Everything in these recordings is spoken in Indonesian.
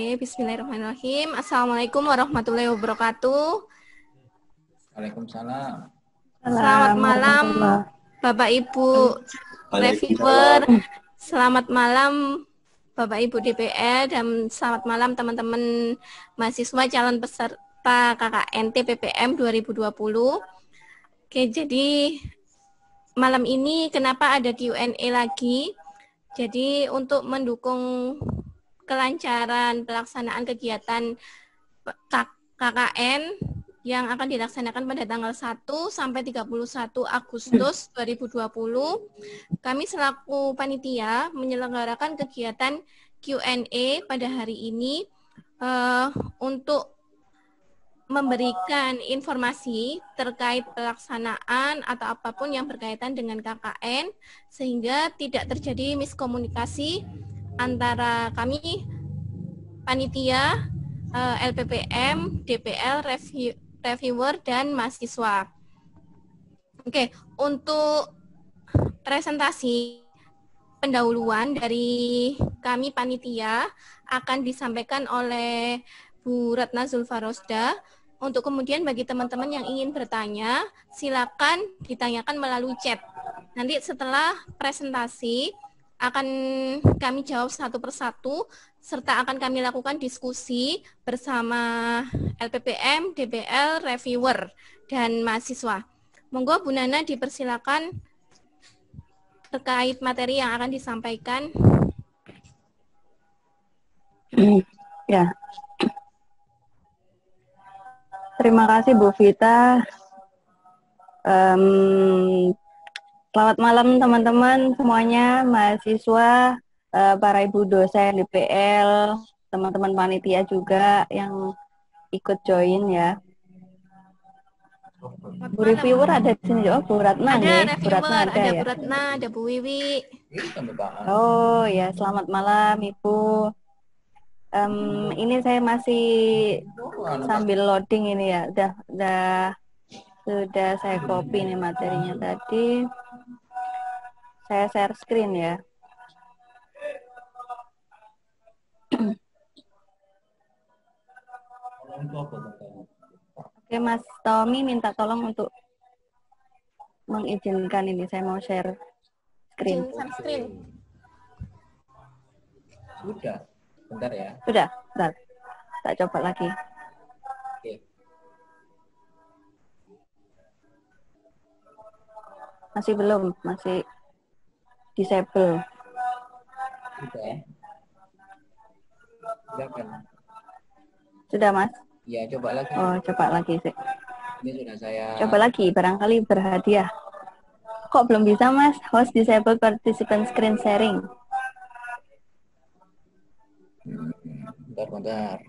Bismillahirrahmanirrahim. Assalamualaikum warahmatullahi wabarakatuh. Waalaikumsalam. Selamat malam, Bapak Ibu reviewer. Selamat malam, Bapak Ibu DPR, dan selamat malam teman-teman mahasiswa calon peserta KKN TPPM 2020. Oke, jadi malam ini kenapa ada Q&A lagi? Jadi untuk mendukung kelancaran pelaksanaan kegiatan KKN yang akan dilaksanakan pada tanggal 1 sampai 31 Agustus 2020, kami selaku panitia menyelenggarakan kegiatan Q&A pada hari ini untuk memberikan informasi terkait pelaksanaan atau apapun yang berkaitan dengan KKN sehingga tidak terjadi miskomunikasi antara kami panitia, LPPM, DPL, reviewer, dan mahasiswa. Oke, untuk presentasi pendahuluan dari kami panitia akan disampaikan oleh Bu Ratna Zulfarosda. Untuk kemudian bagi teman-teman yang ingin bertanya, silakan ditanyakan melalui chat. Nanti setelah presentasi akan kami jawab satu persatu, serta akan kami lakukan diskusi bersama LPPM, DPL, reviewer, dan mahasiswa. Monggo Bu Nana dipersilakan terkait materi yang akan disampaikan. Ya. Terima kasih Bu Vita. Selamat malam teman-teman semuanya, mahasiswa, para ibu dosen DPL, teman-teman panitia juga yang ikut join ya. Bu reviewer ada di sini juga, Bu Ratna ada Bu Ratna ada ya. Bu Ratna, ada Bu Wiwi. Oh ya, selamat malam Ibu. Ini saya masih sambil loading ini ya. Sudah saya copy nih materinya tadi. Saya share screen ya. Oke, Mas Tommy minta tolong untuk mengizinkan ini. Saya mau share screen. Sudah, bentar ya. Sudah, bentar. Tak coba lagi. Oke. Masih belum, masih disable. Sudah. Sudah kan? Sudah, Mas? Ya, coba lagi. Oh, coba lagi sih. Ini sudah saya... Coba lagi, barangkali berhadiah. Kok belum bisa, Mas? Host disable participant screen sharing. Bentar.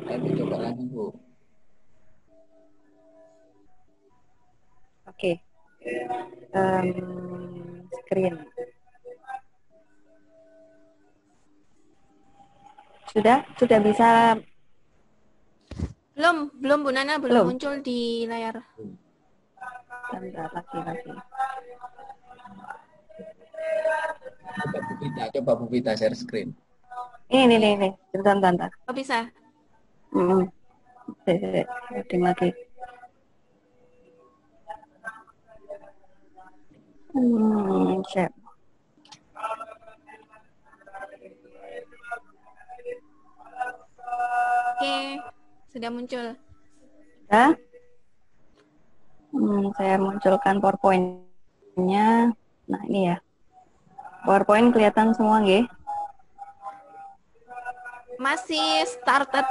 Ayo coba lagi, Bu. Oke. Screen. Sudah bisa? Belum Bu Nana, belum muncul di layar. Bentar, lagi. Coba Bu Vita share screen. Ini. Bentar. Oh, bisa? Loading lagi. Share. Oke, sudah muncul. Ya? Saya munculkan PowerPoint-nya. Nah, ini ya. PowerPoint kelihatan semua, nggih? Masih started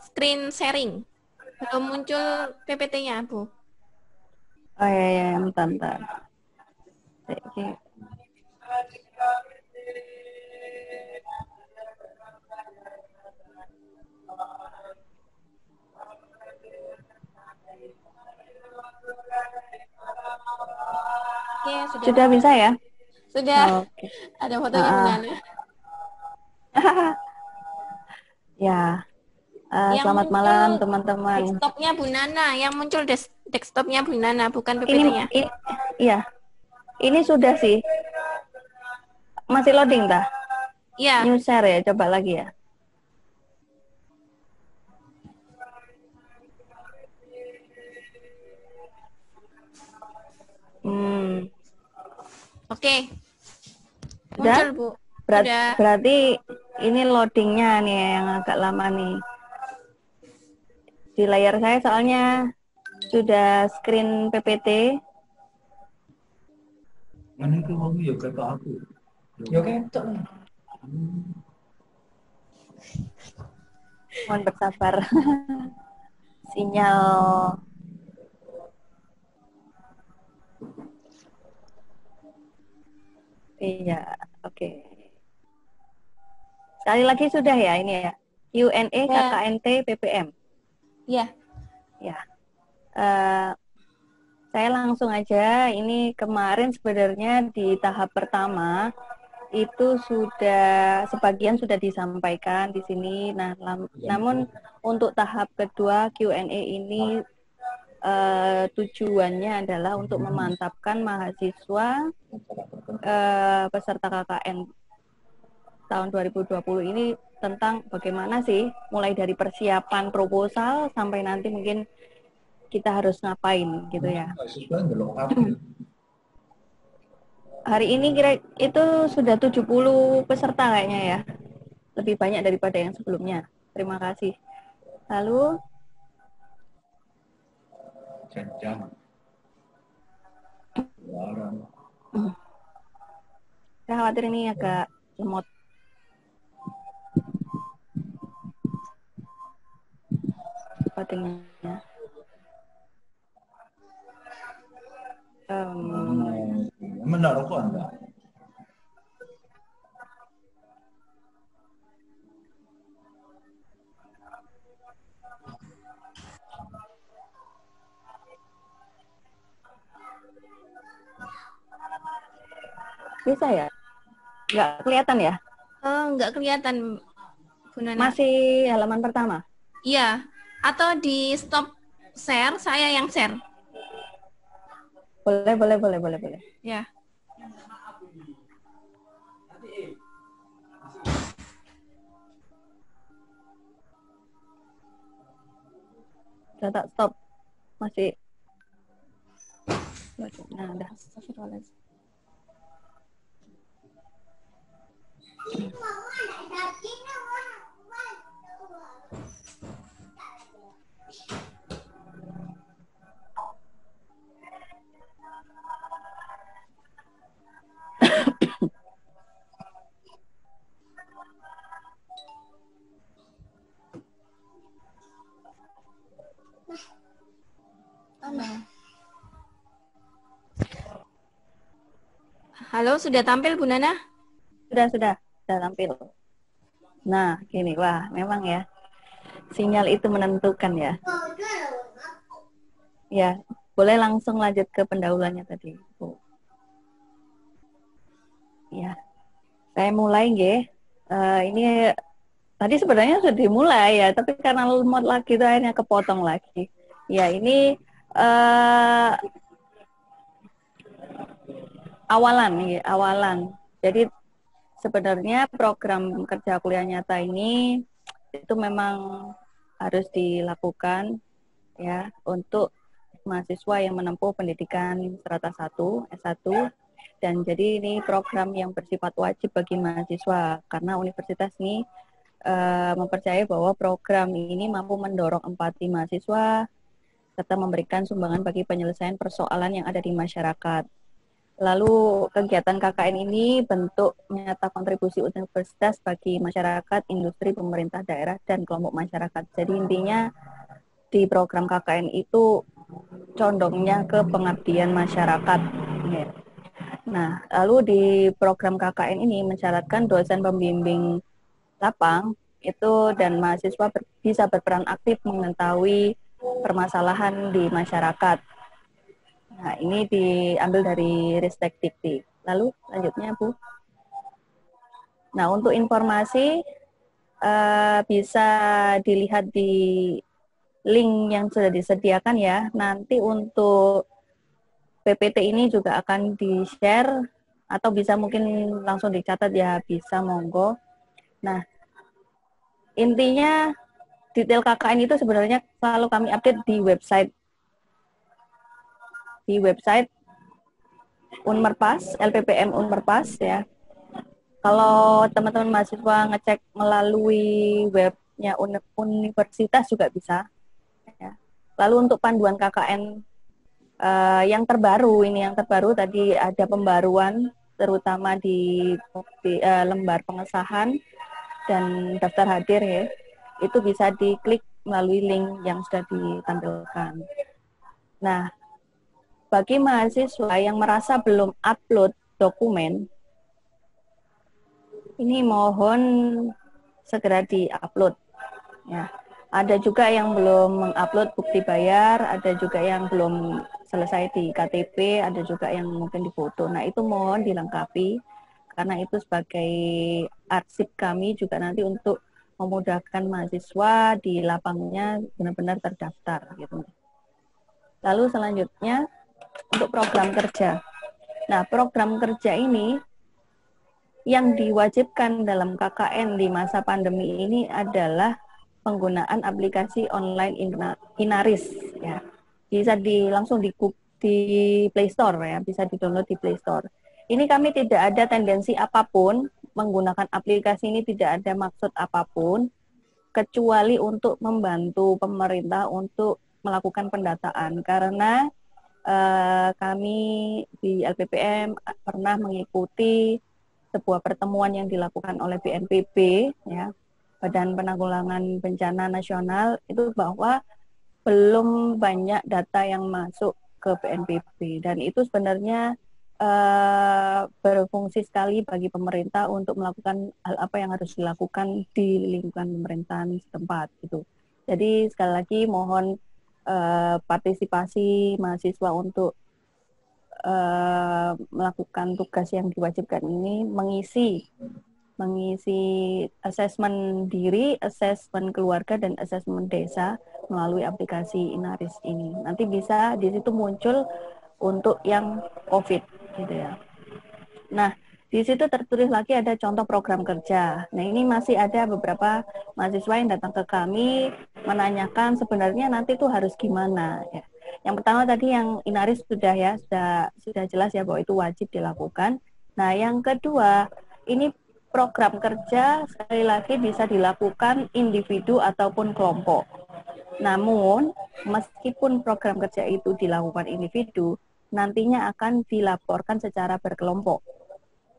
screen sharing. Belum muncul PPT-nya, Bu. Oh ya, bentar. Oke, sudah bisa ya? Sudah. Oke. Ada fotonya Bu Nana. Ya. Yang Selamat muncul malam teman-teman. desktopnya Bu Nana, yang muncul desktopnya Bu Nana, bukan Ini, PPT-nya. iya, ini sudah sih. Masih loading dah. Iya, New share ya, coba lagi ya. oke. Sudah? Muncul Bu. Sudah. Berarti ini loadingnya nih yang agak lama nih. Di layar saya soalnya sudah screen PPT. Mana itu kamu ya kata aku. Ya ketok. Mohon bersabar. Sinyal. Iya, oke. Sekali lagi sudah ya ini ya. Q&A Ya. KKNT PPM. Iya. Ya. Saya langsung aja. Ini kemarin sebenarnya di tahap pertama itu sudah sebagian sudah disampaikan di sini. Nah, namun untuk tahap kedua Q&A ini tujuannya adalah untuk memantapkan mahasiswa peserta KKN tahun 2020 ini tentang bagaimana sih mulai dari persiapan proposal sampai nanti mungkin kita harus ngapain gitu ya. Hari ini kira itu sudah 70 peserta kayaknya ya. Lebih banyak daripada yang sebelumnya. Terima kasih. Lalu Jam. saya khawatir ini agak lemot. Batinnya. Mana rokok Anda? Bisa ya? Nggak kelihatan ya? Nggak kelihatan Bu Nana. Masih halaman pertama? Iya. Atau di stop share, saya yang share. Boleh. Ya. Udah tak stop. Masih. Nah, udah. Halo, sudah tampil Bu Nana? Sudah tampil. Nah, gini, wah, memang ya. Sinyal itu menentukan ya. Ya, boleh langsung lanjut ke pendahuluannya tadi, Bu. Ya, saya mulai nggih. Ini tadi sebenarnya sudah dimulai ya, tapi karena lemot lagi itu akhirnya kepotong lagi. Ya, ini awalan. Jadi sebenarnya program kerja kuliah nyata ini itu memang harus dilakukan ya untuk mahasiswa yang menempuh pendidikan strata 1, S1, dan jadi ini program yang bersifat wajib bagi mahasiswa karena universitas ini mempercayai bahwa program ini mampu mendorong empati mahasiswa serta memberikan sumbangan bagi penyelesaian persoalan yang ada di masyarakat. Lalu kegiatan KKN ini bentuk nyata kontribusi universitas bagi masyarakat, industri, pemerintah daerah, dan kelompok masyarakat. Jadi intinya di program KKN itu condongnya ke pengabdian masyarakat. Nah, lalu di program KKN ini mensyaratkan dosen pembimbing lapang itu dan mahasiswa bisa berperan aktif mengetahui permasalahan di masyarakat. Nah, ini diambil dari Ristek Dikti. Lalu, lanjutnya, Bu. Nah, untuk informasi, bisa dilihat di link yang sudah disediakan ya. Nanti untuk PPT ini juga akan di-share atau bisa mungkin langsung dicatat ya, bisa, monggo. Nah, intinya detail KKN itu sebenarnya selalu kami update di website Unmerpas, LPPM Unmerpas ya. Kalau teman-teman mahasiswa ngecek melalui webnya universitas juga bisa. Ya. Lalu untuk panduan KKN yang terbaru tadi ada pembaruan terutama di lembar pengesahan dan daftar hadir ya. Itu bisa diklik melalui link yang sudah ditampilkan. Nah, bagi mahasiswa yang merasa belum upload dokumen, ini mohon segera di-upload. Ya. Ada juga yang belum mengupload bukti bayar, ada juga yang belum selesai di KTP, ada juga yang mungkin di foto. Nah, itu mohon dilengkapi, karena itu sebagai arsip kami juga nanti untuk memudahkan mahasiswa di lapangnya benar-benar terdaftar. Gitu. Lalu selanjutnya, untuk program kerja. Nah, program kerja ini yang diwajibkan dalam KKN di masa pandemi ini adalah penggunaan aplikasi online Inaris ya. Bisa langsung di Play Store ya, bisa di-download di Play Store. Ini kami tidak ada tendensi apapun menggunakan aplikasi ini, tidak ada maksud apapun kecuali untuk membantu pemerintah untuk melakukan pendataan, karena kami di LPPM pernah mengikuti sebuah pertemuan yang dilakukan oleh BNPB ya, Badan Penanggulangan Bencana Nasional, itu bahwa belum banyak data yang masuk ke BNPB, dan itu sebenarnya berfungsi sekali bagi pemerintah untuk melakukan hal apa yang harus dilakukan di lingkungan pemerintahan setempat gitu. Jadi sekali lagi mohon partisipasi mahasiswa untuk melakukan tugas yang diwajibkan ini, mengisi asesmen diri, asesmen keluarga, dan asesmen desa melalui aplikasi Inaris ini. Nanti bisa di situ muncul untuk yang COVID gitu ya. Nah, di situ tertulis lagi ada contoh program kerja. Nah, ini masih ada beberapa mahasiswa yang datang ke kami menanyakan sebenarnya nanti tuh harus gimana ya. Yang pertama tadi yang Inaris sudah ya, sudah jelas ya bahwa itu wajib dilakukan. Nah, yang kedua, ini program kerja sekali lagi bisa dilakukan individu ataupun kelompok. Namun, meskipun program kerja itu dilakukan individu, nantinya akan dilaporkan secara berkelompok.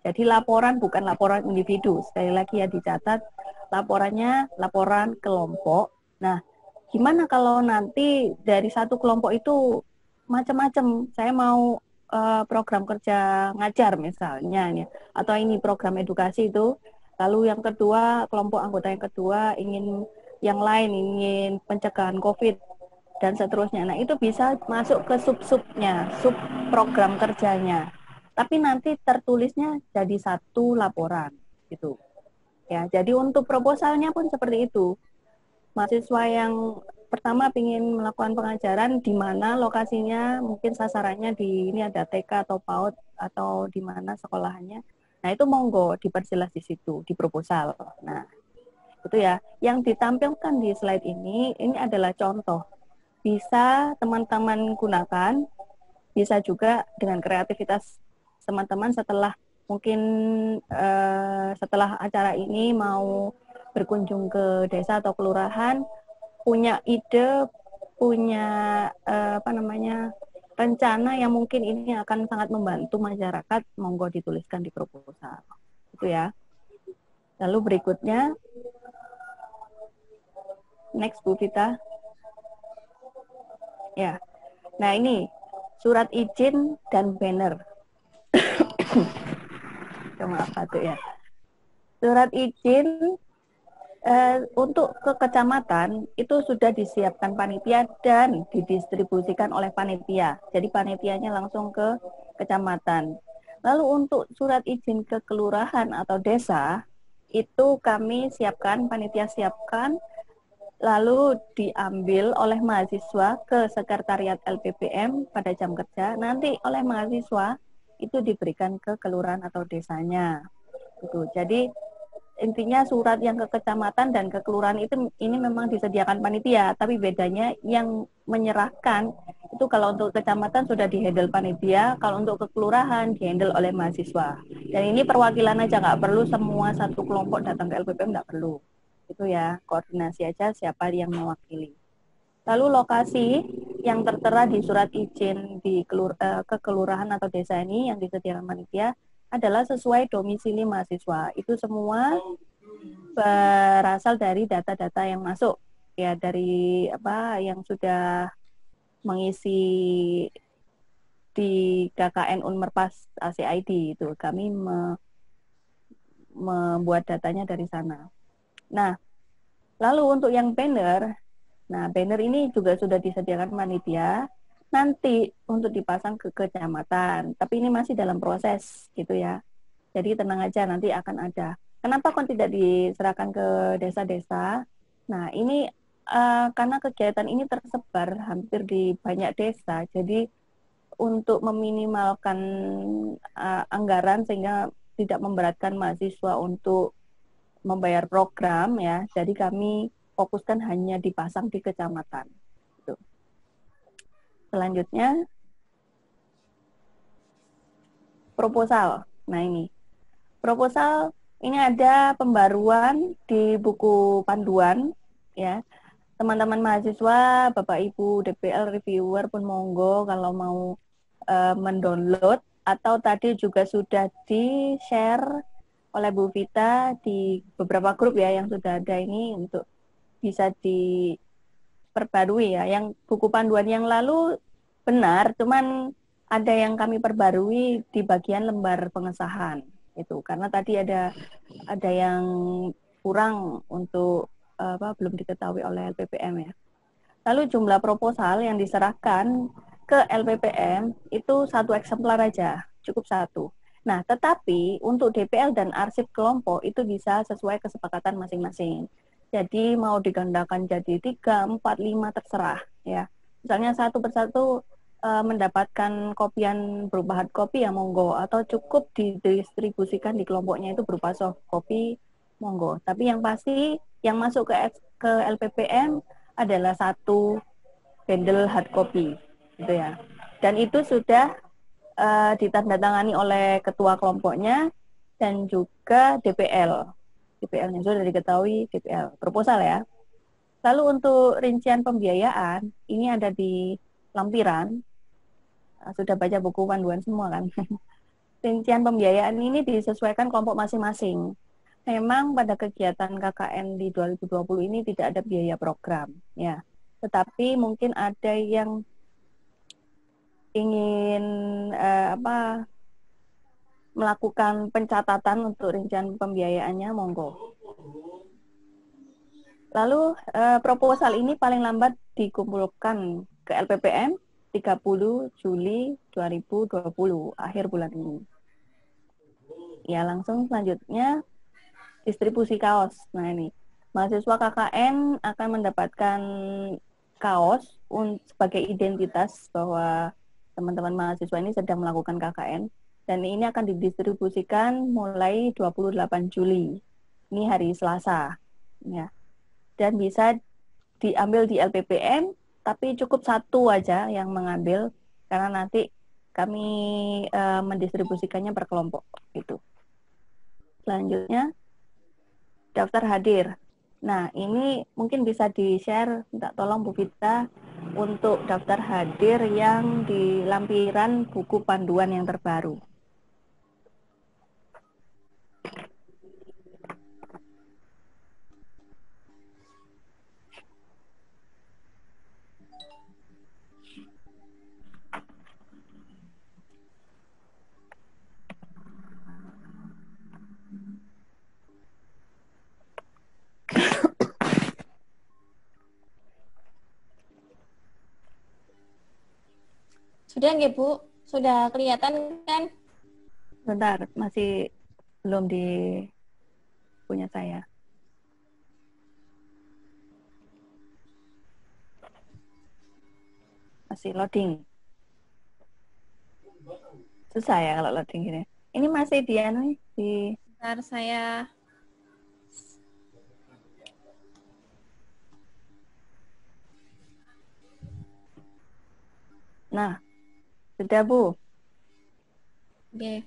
Jadi laporan bukan laporan individu. Sekali lagi ya dicatat, laporannya laporan kelompok. Nah, gimana kalau nanti dari satu kelompok itu macam-macam, saya mau program kerja ngajar misalnya, ya, atau ini program edukasi itu, lalu yang kedua, kelompok anggota yang kedua ingin yang lain, ingin pencegahan COVID, dan seterusnya. Nah, itu bisa masuk ke sub-subnya, sub program kerjanya. Tapi nanti tertulisnya jadi satu laporan, gitu. Ya, jadi untuk proposalnya pun seperti itu. Mahasiswa yang pertama ingin melakukan pengajaran di mana lokasinya, mungkin sasarannya di ini ada TK atau PAUD atau di mana sekolahannya. Nah, itu monggo diperjelas di situ di proposal. Nah, itu ya. Yang ditampilkan di slide ini adalah contoh. Bisa teman-teman gunakan, bisa juga dengan kreativitas teman-teman setelah mungkin setelah acara ini mau berkunjung ke desa atau kelurahan, punya ide, punya rencana yang mungkin ini akan sangat membantu masyarakat, monggo dituliskan di proposal. Itu ya. Lalu berikutnya, next Bu Vita. Ya. Nah, ini surat izin dan banner. Maaf satu ya. Surat izin untuk ke kecamatan itu sudah disiapkan panitia dan didistribusikan oleh panitia. Jadi panitianya langsung ke kecamatan. Lalu untuk surat izin ke kelurahan atau desa itu kami siapkan, panitia siapkan, lalu diambil oleh mahasiswa ke sekretariat LPPM pada jam kerja. Nanti oleh mahasiswa itu diberikan ke kelurahan atau desanya. Gitu. Jadi intinya surat yang ke kecamatan dan ke kelurahan itu ini memang disediakan panitia, tapi bedanya yang menyerahkan itu kalau untuk kecamatan sudah dihandle panitia, kalau untuk ke kelurahan dihandle oleh mahasiswa. Dan ini perwakilan aja, nggak perlu semua satu kelompok datang ke LPPM, nggak perlu. Itu ya, koordinasi aja siapa yang mewakili. Lalu lokasi yang tertera di surat izin ke kelurahan atau desa ini yang disediakan panitia adalah sesuai domisili mahasiswa. Itu semua berasal dari data-data yang masuk ya, dari apa yang sudah mengisi di KKN Unmerpas ACID itu. Kami membuat datanya dari sana. Nah, lalu untuk yang banner, nah banner ini juga sudah disediakan panitia nanti untuk dipasang ke kecamatan, tapi ini masih dalam proses gitu ya. Jadi tenang aja, nanti akan ada. Kenapa kok tidak diserahkan ke desa-desa? Nah ini karena kegiatan ini tersebar hampir di banyak desa, jadi untuk meminimalkan anggaran sehingga tidak memberatkan mahasiswa untuk membayar program ya, jadi kami fokuskan hanya dipasang di kecamatan. Gitu. Selanjutnya proposal. Nah ini proposal ini ada pembaruan di buku panduan ya. Teman-teman mahasiswa, Bapak Ibu DPL reviewer pun monggo kalau mau mendownload atau tadi juga sudah di-share oleh Bu Vita di beberapa grup ya yang sudah ada ini untuk bisa diperbarui ya. Yang buku panduan yang lalu benar, cuman ada yang kami perbarui di bagian lembar pengesahan itu karena tadi ada yang kurang untuk belum diketahui oleh LPPM ya. Lalu jumlah proposal yang diserahkan ke LPPM itu 1 eksemplar aja, cukup 1. Nah, tetapi untuk DPL dan arsip kelompok itu bisa sesuai kesepakatan masing-masing. Jadi mau digandakan jadi 3, 4, 5 terserah ya. Misalnya satu persatu mendapatkan kopian berupa hard copy ya monggo, atau cukup didistribusikan di kelompoknya itu berupa soft copy monggo. Tapi yang pasti yang masuk ke LPPM adalah 1 bundle hard copy gitu ya. Dan itu sudah ditandatangani oleh ketua kelompoknya dan juga DPL. DPL-nya sudah diketahui, DPL proposal ya. Lalu untuk rincian pembiayaan ini ada di lampiran. Sudah baca buku panduan semua kan. Rincian pembiayaan ini disesuaikan kelompok masing-masing. Memang pada kegiatan KKN di 2020 ini tidak ada biaya program ya. Tetapi mungkin ada yang ingin melakukan pencatatan untuk rincian pembiayaannya monggo. Lalu proposal ini paling lambat dikumpulkan ke LPPM 30 Juli 2020, akhir bulan ini. Ya, langsung selanjutnya distribusi kaos. Nah ini, mahasiswa KKN akan mendapatkan kaos sebagai identitas bahwa teman-teman mahasiswa ini sedang melakukan KKN. Dan ini akan didistribusikan mulai 28 Juli. Ini hari Selasa. Ya. Dan bisa diambil di LPPM, tapi cukup 1 aja yang mengambil, karena nanti kami mendistribusikannya per kelompok. Gitu. Selanjutnya, daftar hadir. Nah, ini mungkin bisa di-share, minta tolong Bu Vita, untuk daftar hadir yang di lampiran buku panduan yang terbaru. Sudah nggih Bu? Sudah kelihatan kan? Bentar, masih belum di punya saya. Masih loading. Susah ya kalau loading gini. Ini masih di Bentar saya. Nah, sudah Bu. Oke.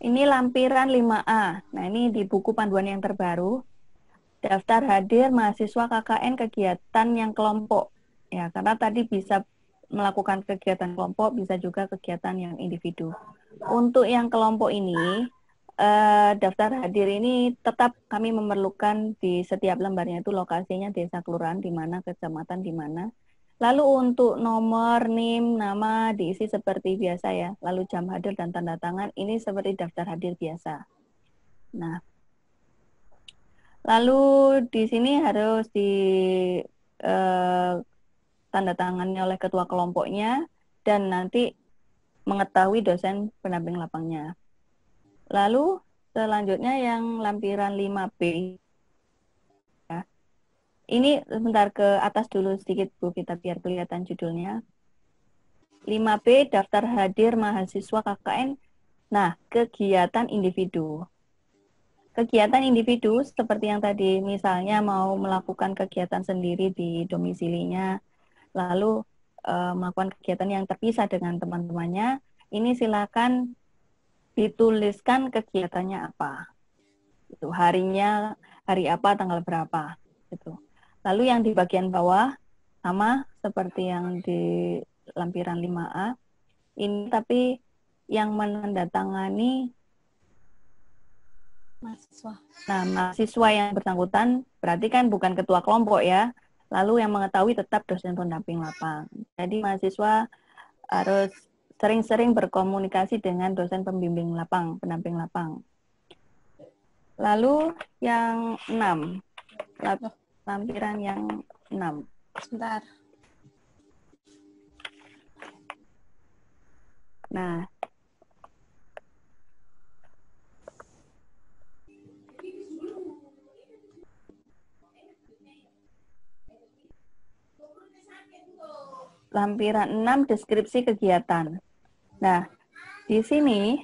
Ini lampiran 5A. Nah, ini di buku panduan yang terbaru. Daftar hadir mahasiswa KKN kegiatan yang kelompok. Ya, karena tadi bisa melakukan kegiatan kelompok, bisa juga kegiatan yang individu. Untuk yang kelompok ini, daftar hadir ini tetap kami memerlukan di setiap lembarnya itu lokasinya desa kelurahan di mana, kecamatan di mana. Lalu untuk nomor, NIM, nama diisi seperti biasa ya. Lalu jam hadir dan tanda tangan ini seperti daftar hadir biasa. Nah, lalu di sini harus di tanda tangannya oleh ketua kelompoknya dan nanti mengetahui dosen pendamping lapangnya. Lalu selanjutnya yang lampiran 5B. Ya. Ini sebentar ke atas dulu sedikit Bu, kita biar kelihatan judulnya. 5B daftar hadir mahasiswa KKN. Nah, kegiatan individu. Kegiatan individu seperti yang tadi, misalnya mau melakukan kegiatan sendiri di domisilinya, lalu melakukan kegiatan yang terpisah dengan teman-temannya, ini silakan dituliskan kegiatannya apa. Itu harinya, hari apa, tanggal berapa. Gitu. Lalu yang di bagian bawah, sama seperti yang di lampiran 5A, ini tapi yang menandatangani Mahasiswa. Nah, mahasiswa yang bersangkutan berarti kan bukan ketua kelompok ya. Lalu yang mengetahui tetap dosen pendamping lapang. Jadi mahasiswa harus sering-sering berkomunikasi dengan dosen pembimbing lapang, pendamping lapang. Lalu yang 6, lampiran yang 6. Sebentar. Nah, lampiran 6 deskripsi kegiatan. Nah, di sini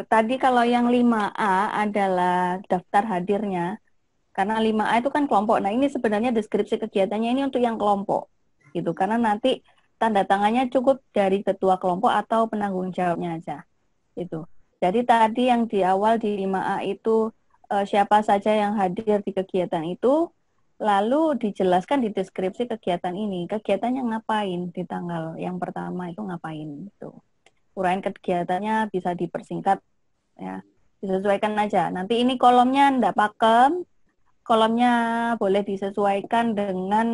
tadi kalau yang 5A adalah daftar hadirnya, karena 5A itu kan kelompok. Nah, ini sebenarnya deskripsi kegiatannya ini untuk yang kelompok. Gitu, karena nanti tanda tangannya cukup dari ketua kelompok atau penanggung jawabnya aja. Itu. Jadi tadi yang di awal di 5A itu siapa saja yang hadir di kegiatan itu, lalu dijelaskan di deskripsi kegiatan ini. Kegiatannya ngapain di tanggal yang pertama itu ngapain itu. Uraian kegiatannya bisa dipersingkat ya. Disesuaikan aja. Nanti ini kolomnya enggak pakem. Kolomnya boleh disesuaikan dengan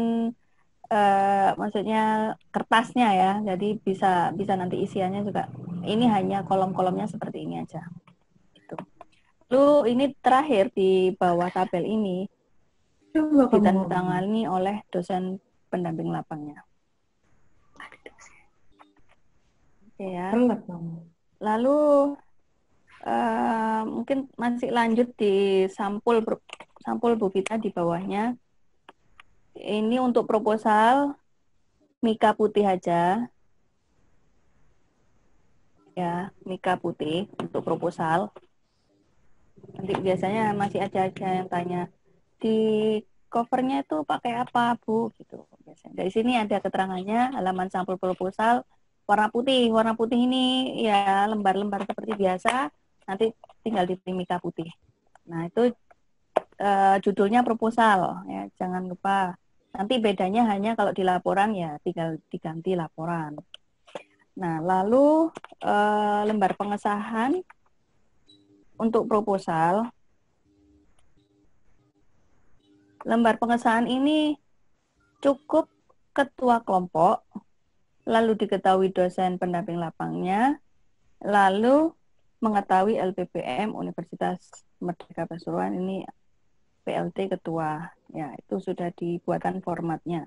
maksudnya kertasnya ya. Jadi bisa nanti isiannya juga. Ini hanya kolom-kolomnya seperti ini aja. Gitu. Lalu ini terakhir di bawah tabel ini ditandatangani oleh dosen pendamping lapangnya. Ya. Lalu mungkin masih lanjut di sampul Bu Vita di bawahnya. Ini untuk proposal mika putih aja. Ya, mika putih untuk proposal. Nanti biasanya masih ada yang tanya di covernya itu pakai apa Bu gitu. Biasanya. Dari sini ada keterangannya halaman sampul proposal warna putih. Warna putih ini ya lembar-lembar seperti biasa. Nanti tinggal dipilih mika putih. Nah itu judulnya proposal ya, jangan lupa. Nanti bedanya hanya kalau di laporan ya tinggal diganti laporan. Nah lalu lembar pengesahan untuk proposal. Lembar pengesahan ini cukup ketua kelompok, lalu diketahui dosen pendamping lapangnya, lalu mengetahui LPPM Universitas Merdeka Pasuruan ini PLT ketua. Ya, itu sudah dibuatkan formatnya.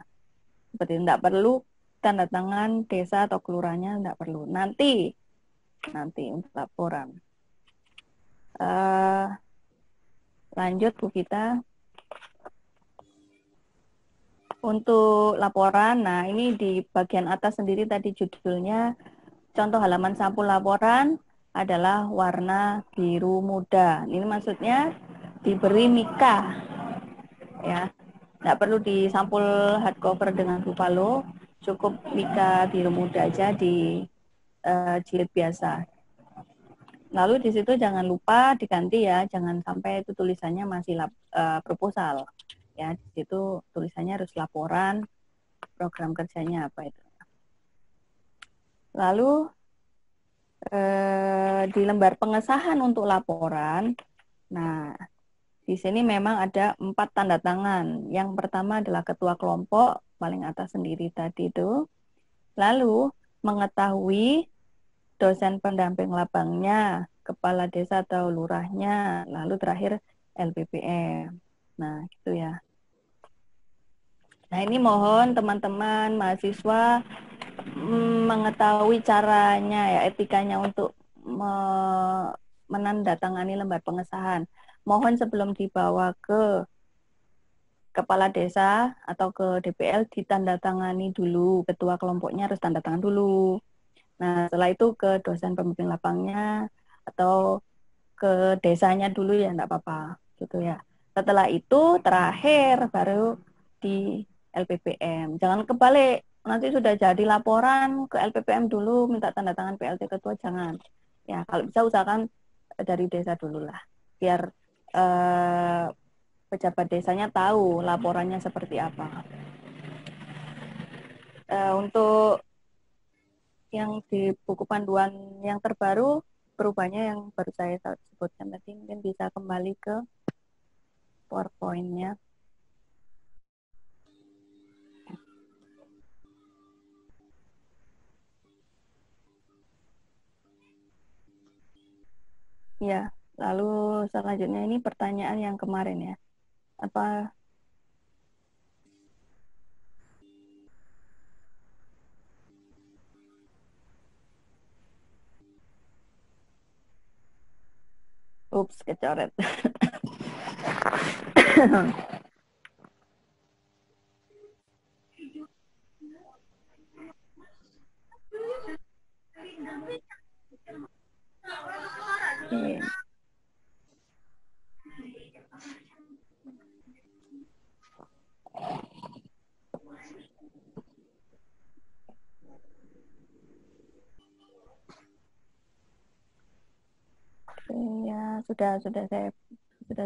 Seperti tidak perlu tanda tangan desa atau kelurahannya, tidak perlu. Nanti untuk laporan. Lanjut Bu Gita. Untuk laporan, nah ini di bagian atas sendiri tadi judulnya contoh halaman sampul laporan adalah warna biru muda. Ini maksudnya diberi mika, ya. Nggak perlu disampul hardcover dengan Buffalo, cukup mika biru muda aja di jilid biasa. Lalu di situ jangan lupa diganti ya, jangan sampai itu tulisannya masih proposal. Ya, di situ tulisannya harus laporan program kerjanya apa itu. Lalu di lembar pengesahan untuk laporan, nah di sini memang ada 4 tanda tangan. Yang pertama adalah ketua kelompok, paling atas sendiri tadi itu. Lalu mengetahui dosen pendamping labangnya, kepala desa atau lurahnya, lalu terakhir LPPM. Nah, gitu ya. Nah, ini mohon teman-teman mahasiswa mengetahui caranya ya, etikanya untuk menandatangani lembar pengesahan. Mohon sebelum dibawa ke kepala desa atau ke DPL ditandatangani dulu, ketua kelompoknya harus tanda tangan dulu. Nah, setelah itu ke dosen pembimbing lapangnya atau ke desanya dulu ya, enggak apa-apa gitu ya. Setelah itu terakhir baru di LPPM. Jangan kebalik, nanti sudah jadi laporan ke LPPM dulu minta tanda tangan PLT ketua, jangan. Ya, kalau bisa usahakan dari desa dulu lah, biar pejabat desanya tahu laporannya seperti apa. Untuk yang di buku panduan yang terbaru, perubahannya yang baru saya sebutkan tadi, mungkin bisa kembali ke PowerPoint-nya. Ya, lalu selanjutnya ini pertanyaan yang kemarin ya. Apa ups, kecoret. Oke. Ya, sudah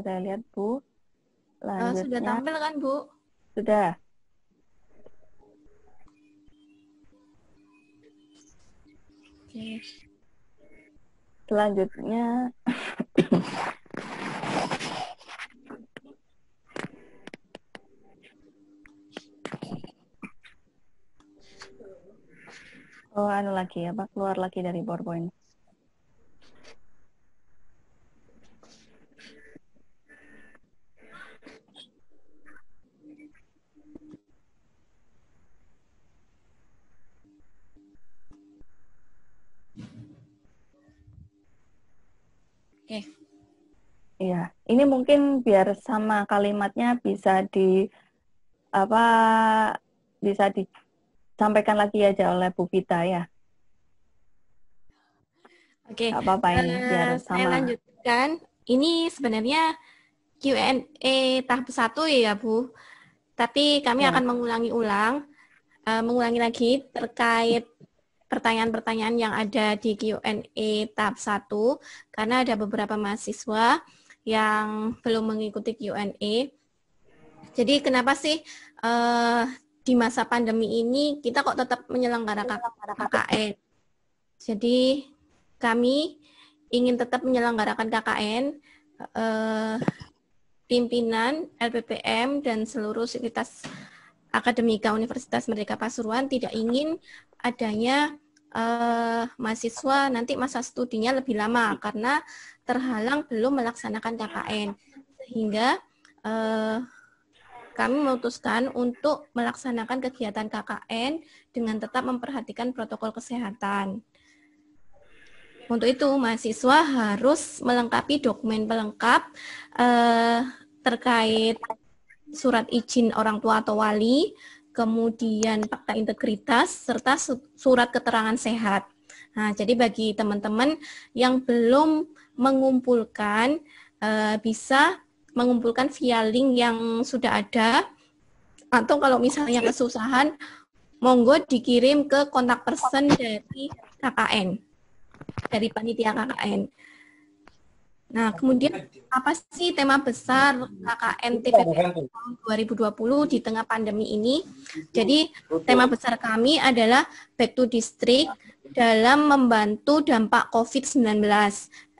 saya lihat Bu. Lanjutnya Sudah tampil kan Bu? sudah. Oke. Selanjutnya anu lagi apa, keluar lagi dari PowerPoint. Oke. Iya, ini mungkin biar sama kalimatnya bisa bisa disampaikan lagi aja oleh Bu Vita ya. Oke. Gak apa-apa ini biar Saya sama. lanjutkan. Ini sebenarnya Q&A tahap 1 ya Bu. Tapi kami Ya. akan mengulangi lagi terkait pertanyaan-pertanyaan yang ada di Q&A tahap 1 karena ada beberapa mahasiswa yang belum mengikuti Q&A. Jadi kenapa sih di masa pandemi ini kita kok tetap menyelenggarakan KKN? Jadi kami ingin tetap menyelenggarakan KKN, pimpinan LPPM dan seluruh sivitas akademika Universitas Merdeka Pasuruan tidak ingin adanya mahasiswa nanti masa studinya lebih lama karena terhalang belum melaksanakan KKN, sehingga kami memutuskan untuk melaksanakan kegiatan KKN dengan tetap memperhatikan protokol kesehatan. Untuk itu, mahasiswa harus melengkapi dokumen pelengkap terkait surat izin orang tua atau wali, kemudian fakta integritas, serta surat keterangan sehat. Nah, jadi bagi teman-teman yang belum mengumpulkan, bisa mengumpulkan via link yang sudah ada, atau kalau misalnya kesusahan, monggo dikirim ke kontak person dari KKN, dari panitia KKN. Nah, kemudian apa sih tema besar KKN TPPM tahun 2020 di tengah pandemi ini? Jadi, tema besar kami adalah Back to District dalam membantu dampak COVID-19.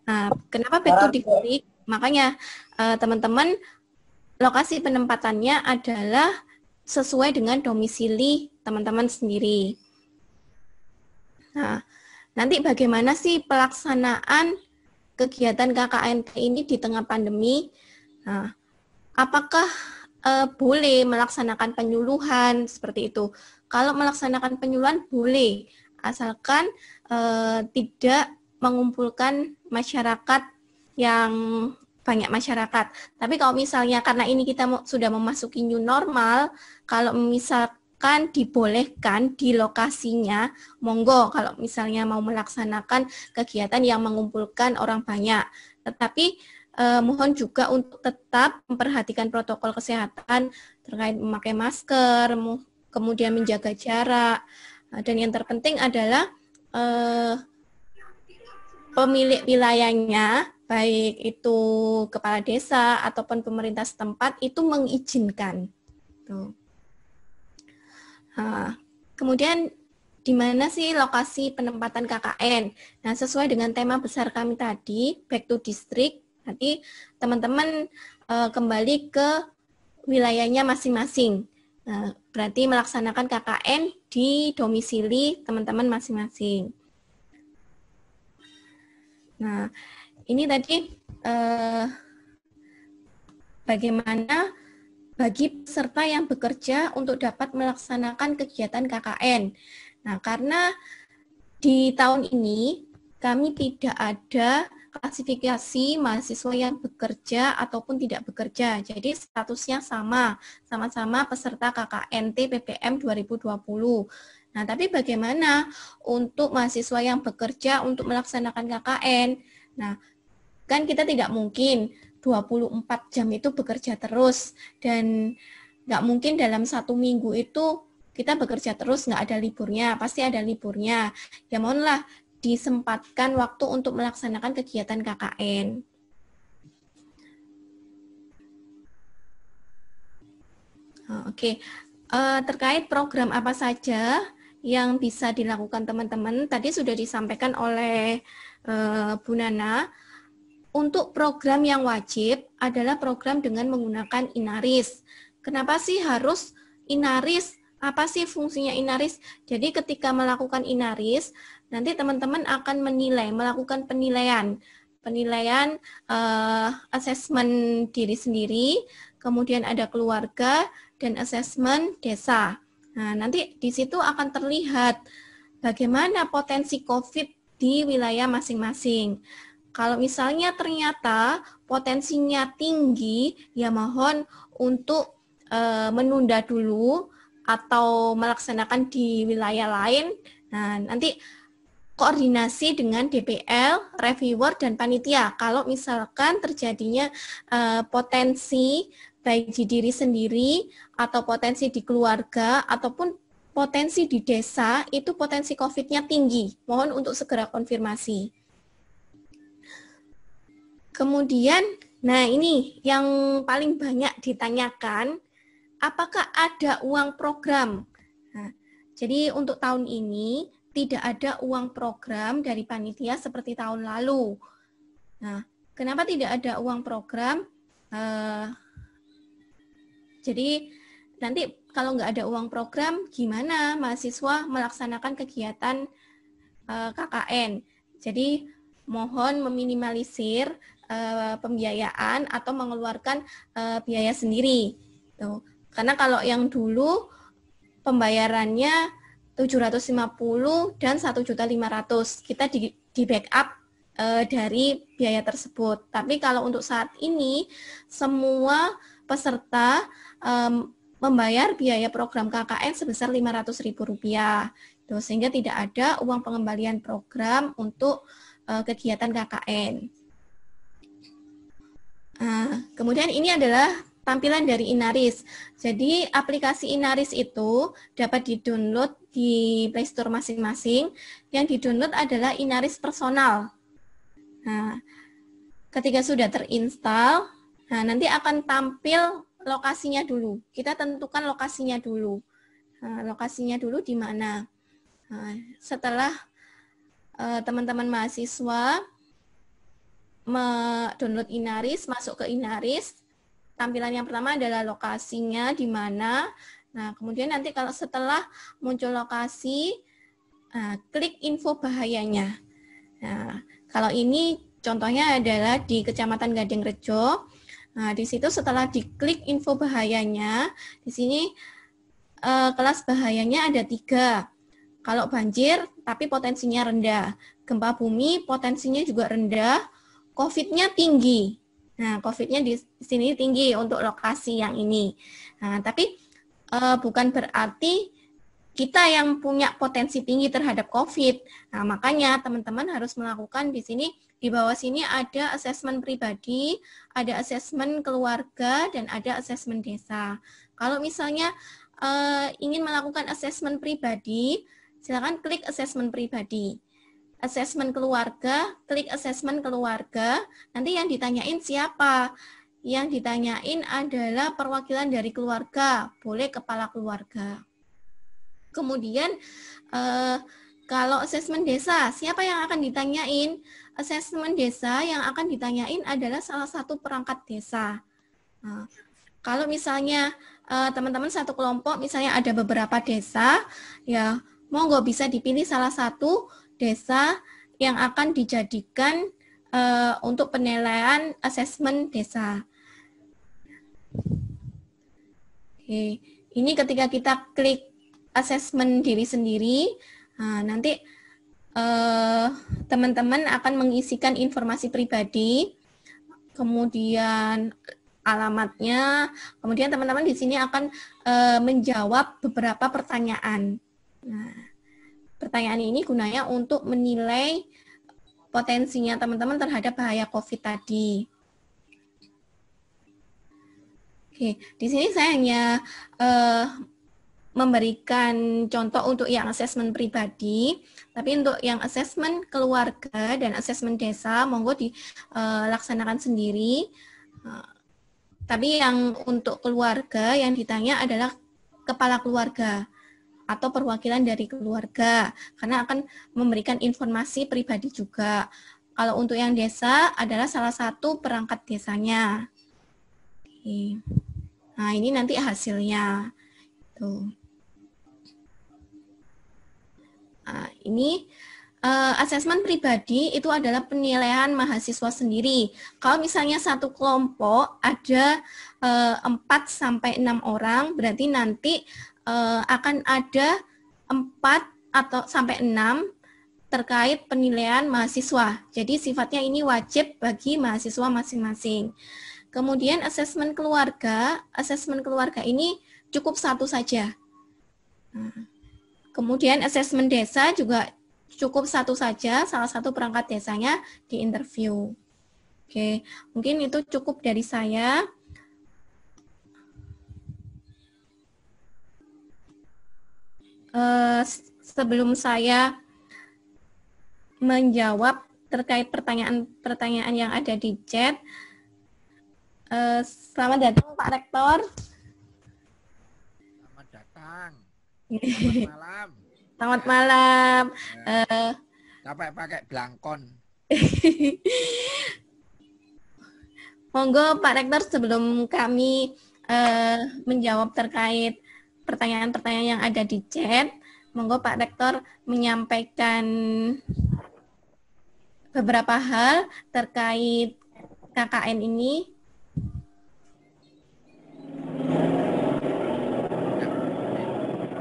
Nah, kenapa Back to District? Makanya, teman-teman, lokasi penempatannya adalah sesuai dengan domisili teman-teman sendiri. Nah, nanti bagaimana sih pelaksanaan kegiatan KKNT ini di tengah pandemi? Nah, apakah boleh melaksanakan penyuluhan seperti itu? Kalau melaksanakan penyuluhan boleh, asalkan tidak mengumpulkan masyarakat yang banyak masyarakat. Tapi kalau misalnya karena ini kita sudah memasuki new normal, kalau misalkan dibolehkan di lokasinya, monggo kalau misalnya mau melaksanakan kegiatan yang mengumpulkan orang banyak. Tetapi mohon juga untuk tetap memperhatikan protokol kesehatan terkait memakai masker, kemudian menjaga jarak, dan yang terpenting adalah pemilik wilayahnya, baik itu kepala desa ataupun pemerintah setempat, itu mengizinkan. Tuh. Nah, kemudian di mana sih lokasi penempatan KKN? Nah, sesuai dengan tema besar kami tadi, Back to District, nanti teman-teman kembali ke wilayahnya masing-masing. Nah, berarti melaksanakan KKN di domisili teman-teman masing-masing. Nah, ini tadi bagaimana bagi peserta yang bekerja untuk dapat melaksanakan kegiatan KKN. Nah, karena di tahun ini kami tidak ada klasifikasi mahasiswa yang bekerja ataupun tidak bekerja. Jadi statusnya sama-sama peserta KKN TPPM 2020. Nah, tapi bagaimana untuk mahasiswa yang bekerja untuk melaksanakan KKN? Nah, kan kita tidak mungkin 24 jam itu bekerja terus, dan nggak mungkin dalam 1 minggu itu kita bekerja terus, nggak ada liburnya, pasti ada liburnya. Ya mohonlah disempatkan waktu untuk melaksanakan kegiatan KKN. Oke. Terkait program apa saja yang bisa dilakukan teman-teman, tadi sudah disampaikan oleh Bu Nana. Untuk program yang wajib adalah program dengan menggunakan Inaris. Kenapa sih harus Inaris? Apa sih fungsinya Inaris? Jadi ketika melakukan Inaris, nanti teman-teman akan melakukan penilaian asesmen diri sendiri, kemudian ada keluarga, dan asesmen desa. Nah, nanti di situ akan terlihat bagaimana potensi COVID di wilayah masing-masing. Kalau misalnya ternyata potensinya tinggi, ya mohon untuk menunda dulu atau melaksanakan di wilayah lain. Nah, nanti koordinasi dengan DPL, reviewer, dan panitia. Kalau misalkan terjadinya potensi baik di diri sendiri atau potensi di keluarga ataupun potensi di desa, itu potensi COVID-nya tinggi. Mohon untuk segera konfirmasi. Kemudian, nah ini yang paling banyak ditanyakan, apakah ada uang program? Nah, jadi untuk tahun ini tidak ada uang program dari panitia seperti tahun lalu. Nah, kenapa tidak ada uang program? Jadi nanti kalau nggak ada uang program, gimana mahasiswa melaksanakan kegiatan KKN? Jadi mohon meminimalisir pembiayaan atau mengeluarkan biaya sendiri. Tuh. Karena kalau yang dulu pembayarannya 750 dan 1.500.000. Kita di backup dari biaya tersebut. Tapi kalau untuk saat ini semua peserta membayar biaya program KKN sebesar Rp500.000. Sehingga tidak ada uang pengembalian program untuk kegiatan KKN. Kemudian ini adalah tampilan dari Inaris. Jadi aplikasi Inaris itu dapat di-download di Play Store masing-masing. Yang di-download adalah Inaris Personal. Nah, ketika sudah terinstall, nanti akan tampil lokasinya dulu. Kita tentukan lokasinya dulu. Lokasinya dulu di mana. Setelah teman-teman mahasiswa download Inaris, masuk ke Inaris, tampilan yang pertama adalah lokasinya di mana. Nah, kemudian nanti kalau setelah muncul lokasi, klik info bahayanya. Nah, kalau ini contohnya adalah di Kecamatan Gadingrejo. Nah, di situ setelah diklik info bahayanya, di sini kelas bahayanya ada 3. Kalau banjir, tapi potensinya rendah. Gempa bumi, potensinya juga rendah. COVID-nya tinggi. Nah, COVID-nya di sini tinggi untuk lokasi yang ini. Nah, tapi bukan berarti kita yang punya potensi tinggi terhadap COVID. Nah, makanya teman-teman harus melakukan di sini, di bawah sini ada asesmen pribadi, ada asesmen keluarga, dan ada asesmen desa. Kalau misalnya ingin melakukan asesmen pribadi, silakan klik asesmen pribadi. Asesmen keluarga, klik asesmen keluarga. Nanti yang ditanyain siapa? Yang ditanyain adalah perwakilan dari keluarga, boleh kepala keluarga. Kemudian kalau asesmen desa, siapa yang akan ditanyain? Asesmen desa yang akan ditanyain adalah salah satu perangkat desa. Nah, kalau misalnya teman-teman satu kelompok, misalnya ada beberapa desa, ya monggo bisa dipilih salah satu desa yang akan dijadikan untuk penilaian asesmen desa. Oke, ini ketika kita klik asesmen diri sendiri, nanti teman-teman akan mengisikan informasi pribadi, kemudian alamatnya, kemudian teman-teman di sini akan menjawab beberapa pertanyaan. Nah, pertanyaan ini gunanya untuk menilai potensinya teman-teman terhadap bahaya COVID tadi. Oke, di sini saya hanya memberikan contoh untuk yang asesmen pribadi, tapi untuk yang asesmen keluarga dan asesmen desa, monggo dilaksanakan sendiri. Tapi yang untuk keluarga yang ditanya adalah kepala keluarga atau perwakilan dari keluarga, karena akan memberikan informasi pribadi juga. Kalau untuk yang desa adalah salah satu perangkat desanya. Oke. Nah, ini nanti hasilnya. Tuh. Nah, ini asesmen pribadi itu adalah penilaian mahasiswa sendiri. Kalau misalnya satu kelompok ada 4-6 orang, berarti nanti akan ada 4-6 terkait penilaian mahasiswa. Jadi sifatnya ini wajib bagi mahasiswa masing-masing. Kemudian asesmen keluarga ini cukup 1 saja. Kemudian asesmen desa juga cukup 1 saja, salah satu perangkat desanya diinterview. Oke, mungkin itu cukup dari saya. Sebelum saya menjawab terkait pertanyaan-pertanyaan yang ada di chat, selamat datang Pak Rektor. Selamat datang. Selamat malam. Selamat malam. Capek pakai belangkon. Monggo Pak Rektor, sebelum kami menjawab terkait pertanyaan-pertanyaan yang ada di chat, monggo Pak Rektor menyampaikan beberapa hal terkait KKN ini.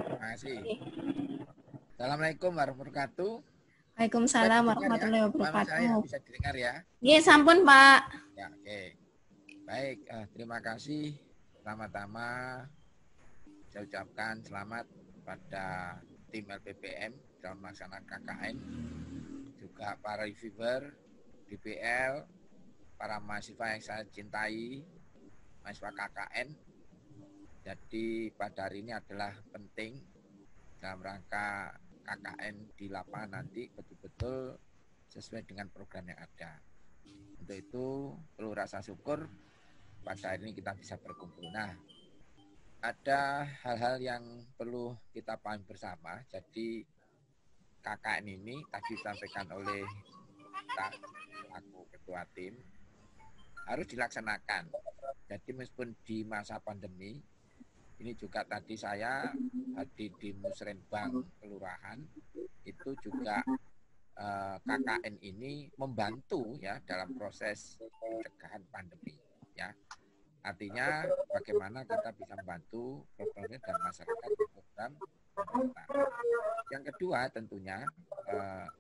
Terima kasih. Assalamualaikum warahmatullahi wabarakatuh. Waalaikumsalam Bisa didengar ya? warahmatullahi Mama saya wabarakatuh. bisa didengar ya? Iya, sampun Pak. Ya, oke. Baik, terima kasih. Pertama-tama saya ucapkan selamat pada tim LPPM dalam melaksanakan KKN, juga para reviewer, DPL, para mahasiswa yang saya cintai, mahasiswa KKN. Jadi pada hari ini adalah penting dalam rangka KKN di lapangan nanti betul-betul sesuai dengan program yang ada. Untuk itu perlu rasa syukur pada hari ini kita bisa berkumpul. Nah, ada hal-hal yang perlu kita pahami bersama. Jadi KKN ini tadi disampaikan oleh aku ketua tim harus dilaksanakan. Jadi meskipun di masa pandemi ini juga tadi saya hadir di Musrenbang Kelurahan itu juga KKN ini membantu ya dalam proses pencegahan pandemi ya. Artinya bagaimana kita bisa membantu programnya dan masyarakat program pemerintah. Yang kedua tentunya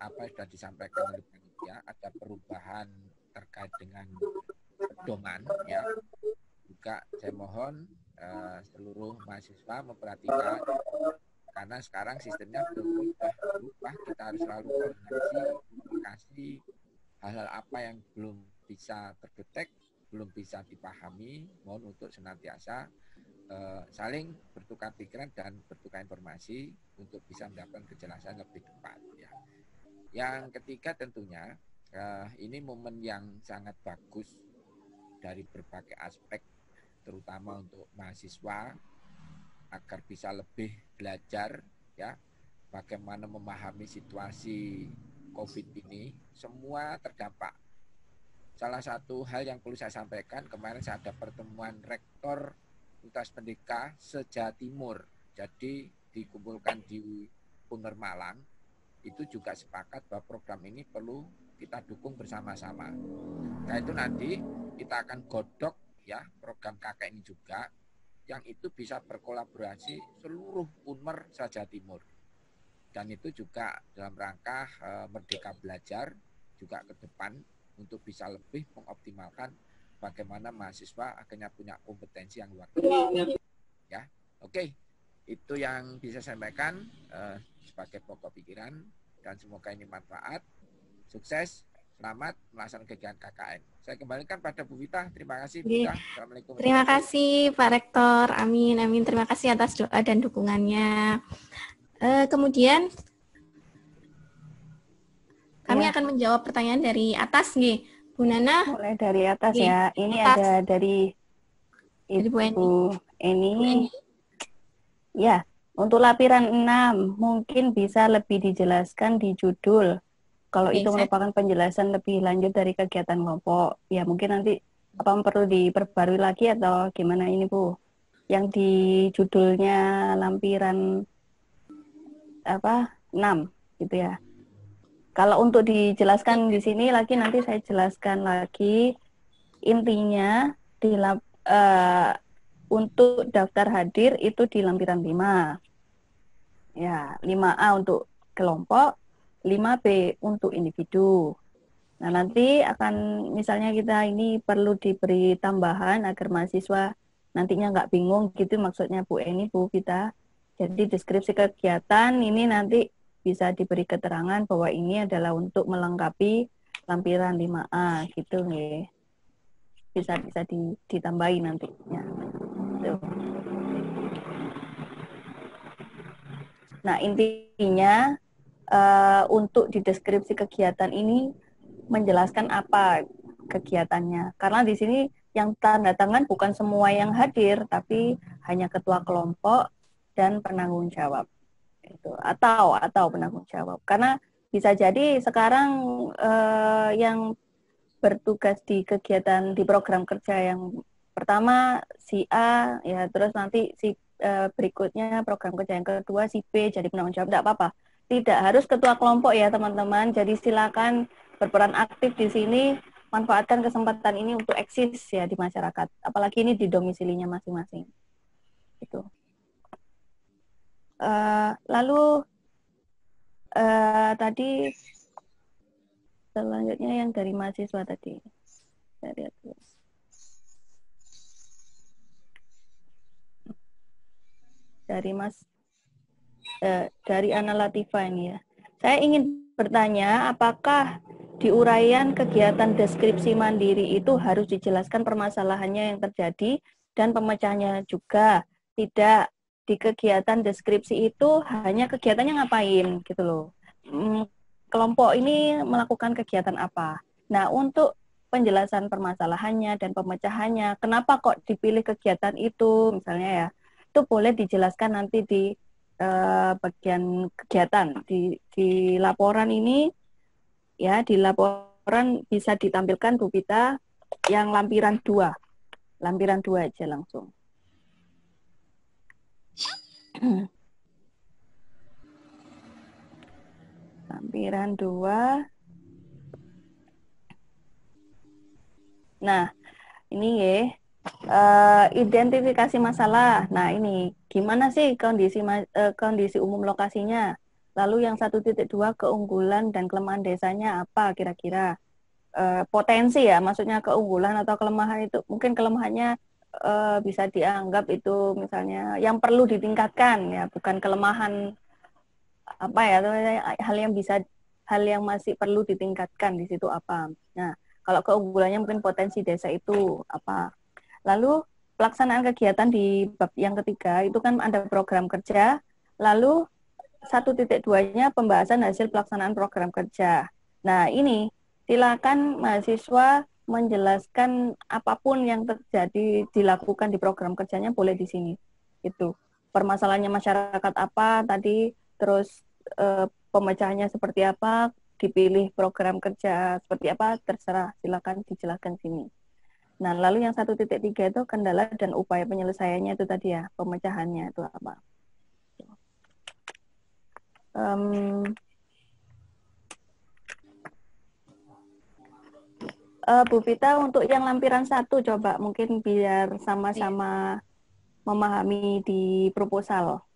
apa yang sudah disampaikan oleh panitia ada perubahan terkait dengan pedoman ya. Juga saya mohon seluruh mahasiswa memperhatikan karena sekarang sistemnya sudah berubah, kita harus selalu komunikasi hal-hal apa yang belum bisa terdetek, belum bisa dipahami, mohon untuk senantiasa saling bertukar pikiran dan bertukar informasi untuk bisa mendapatkan kejelasan lebih tepat ya. Yang ketiga tentunya ini momen yang sangat bagus dari berbagai aspek terutama untuk mahasiswa agar bisa lebih belajar ya bagaimana memahami situasi COVID ini semua terdampak. Salah satu hal yang perlu saya sampaikan kemarin saya ada pertemuan rektor Universitas Pendidikan se-Jawa Timur. Jadi dikumpulkan di Uner Malang itu juga sepakat bahwa program ini perlu kita dukung bersama-sama. Nah itu nanti kita akan godok ya program KKN ini juga yang itu bisa berkolaborasi seluruh Unmer Jawa Timur dan itu juga dalam rangka Merdeka Belajar juga ke depan untuk bisa lebih mengoptimalkan bagaimana mahasiswa akhirnya punya kompetensi yang luar biasa ya. Oke, itu yang bisa saya sampaikan sebagai pokok pikiran dan semoga ini manfaat, sukses. Selamat melaksanakan kegiatan KKN. Saya kembalikan pada Bu Vita. Terima kasih, Bu Vita. Assalamualaikum. Terima kasih, Pak Rektor. Amin, amin. Terima kasih atas doa dan dukungannya. Kemudian, kami akan menjawab pertanyaan dari atas, nih. Bu Nana. Mulai dari atas ya. Ini atas. ada dari Ibu Eni. Ya, untuk lapiran 6, mungkin bisa lebih dijelaskan di judul. Kalau itu merupakan penjelasan lebih lanjut dari kegiatan kelompok, ya mungkin nanti apa perlu diperbarui lagi atau gimana ini Bu? Yang di judulnya lampiran 6 gitu ya. Kalau untuk dijelaskan di sini lagi nanti saya jelaskan lagi. Intinya di untuk daftar hadir itu di lampiran 5. Ya, 5A untuk kelompok, 5B untuk individu. Nah, nanti akan misalnya kita ini perlu diberi tambahan agar mahasiswa nantinya nggak bingung gitu maksudnya Bu Eni, Bu Vita. Jadi deskripsi kegiatan ini nanti bisa diberi keterangan bahwa ini adalah untuk melengkapi lampiran 5A gitu nih. Bisa ditambahi nantinya. Tuh. Nah, intinya untuk di deskripsi kegiatan ini menjelaskan apa kegiatannya. Karena di sini yang tanda tangan bukan semua yang hadir, tapi hanya ketua kelompok dan penanggung jawab. Itu atau penanggung jawab. Karena bisa jadi sekarang yang bertugas di kegiatan di program kerja yang pertama si A ya, terus nanti si berikutnya program kerja yang kedua si B jadi penanggung jawab, tidak apa-apa. Tidak harus ketua kelompok ya teman-teman. Jadi silakan berperan aktif di sini, manfaatkan kesempatan ini untuk eksis ya di masyarakat. Apalagi ini di domisilinya masing-masing. Itu. Lalu tadi Selanjutnya yang dari mahasiswa tadi. Saya lihat dulu. Dari Ana Latifa ini ya. Saya ingin bertanya, apakah di uraian kegiatan deskripsi mandiri itu harus dijelaskan permasalahannya yang terjadi dan pemecahannya juga? Tidak, di kegiatan deskripsi itu hanya kegiatannya ngapain gitu loh. Kelompok ini melakukan kegiatan apa? Nah, untuk penjelasan permasalahannya dan pemecahannya, kenapa kok dipilih kegiatan itu misalnya ya, itu boleh dijelaskan nanti di bagian kegiatan di laporan ini ya, di laporan bisa ditampilkan Bu Pita yang lampiran 2 aja langsung. Lampiran 2. Nah, ini ya, identifikasi masalah. Nah, ini gimana sih kondisi umum lokasinya? Lalu yang 1.2 keunggulan dan kelemahan desanya apa kira-kira? Potensi ya, maksudnya keunggulan atau kelemahan itu mungkin kelemahannya bisa dianggap itu misalnya yang perlu ditingkatkan ya, bukan kelemahan apa ya, hal yang masih perlu ditingkatkan di situ apa. Nah, kalau keunggulannya mungkin potensi desa itu apa. Lalu pelaksanaan kegiatan di bab yang ketiga itu kan ada program kerja, lalu 1.2-nya pembahasan hasil pelaksanaan program kerja. Nah, ini silakan mahasiswa menjelaskan apapun yang terjadi dilakukan di program kerjanya boleh di sini. Itu. Permasalahannya masyarakat apa tadi, terus pemecahannya seperti apa, dipilih program kerja seperti apa, terserah, silakan dijelaskan sini. Nah, lalu yang 1.3 itu kendala dan upaya penyelesaiannya itu tadi ya, pemecahannya itu apa. Bu Vita, untuk yang lampiran 1 coba mungkin biar sama-sama memahami di proposal.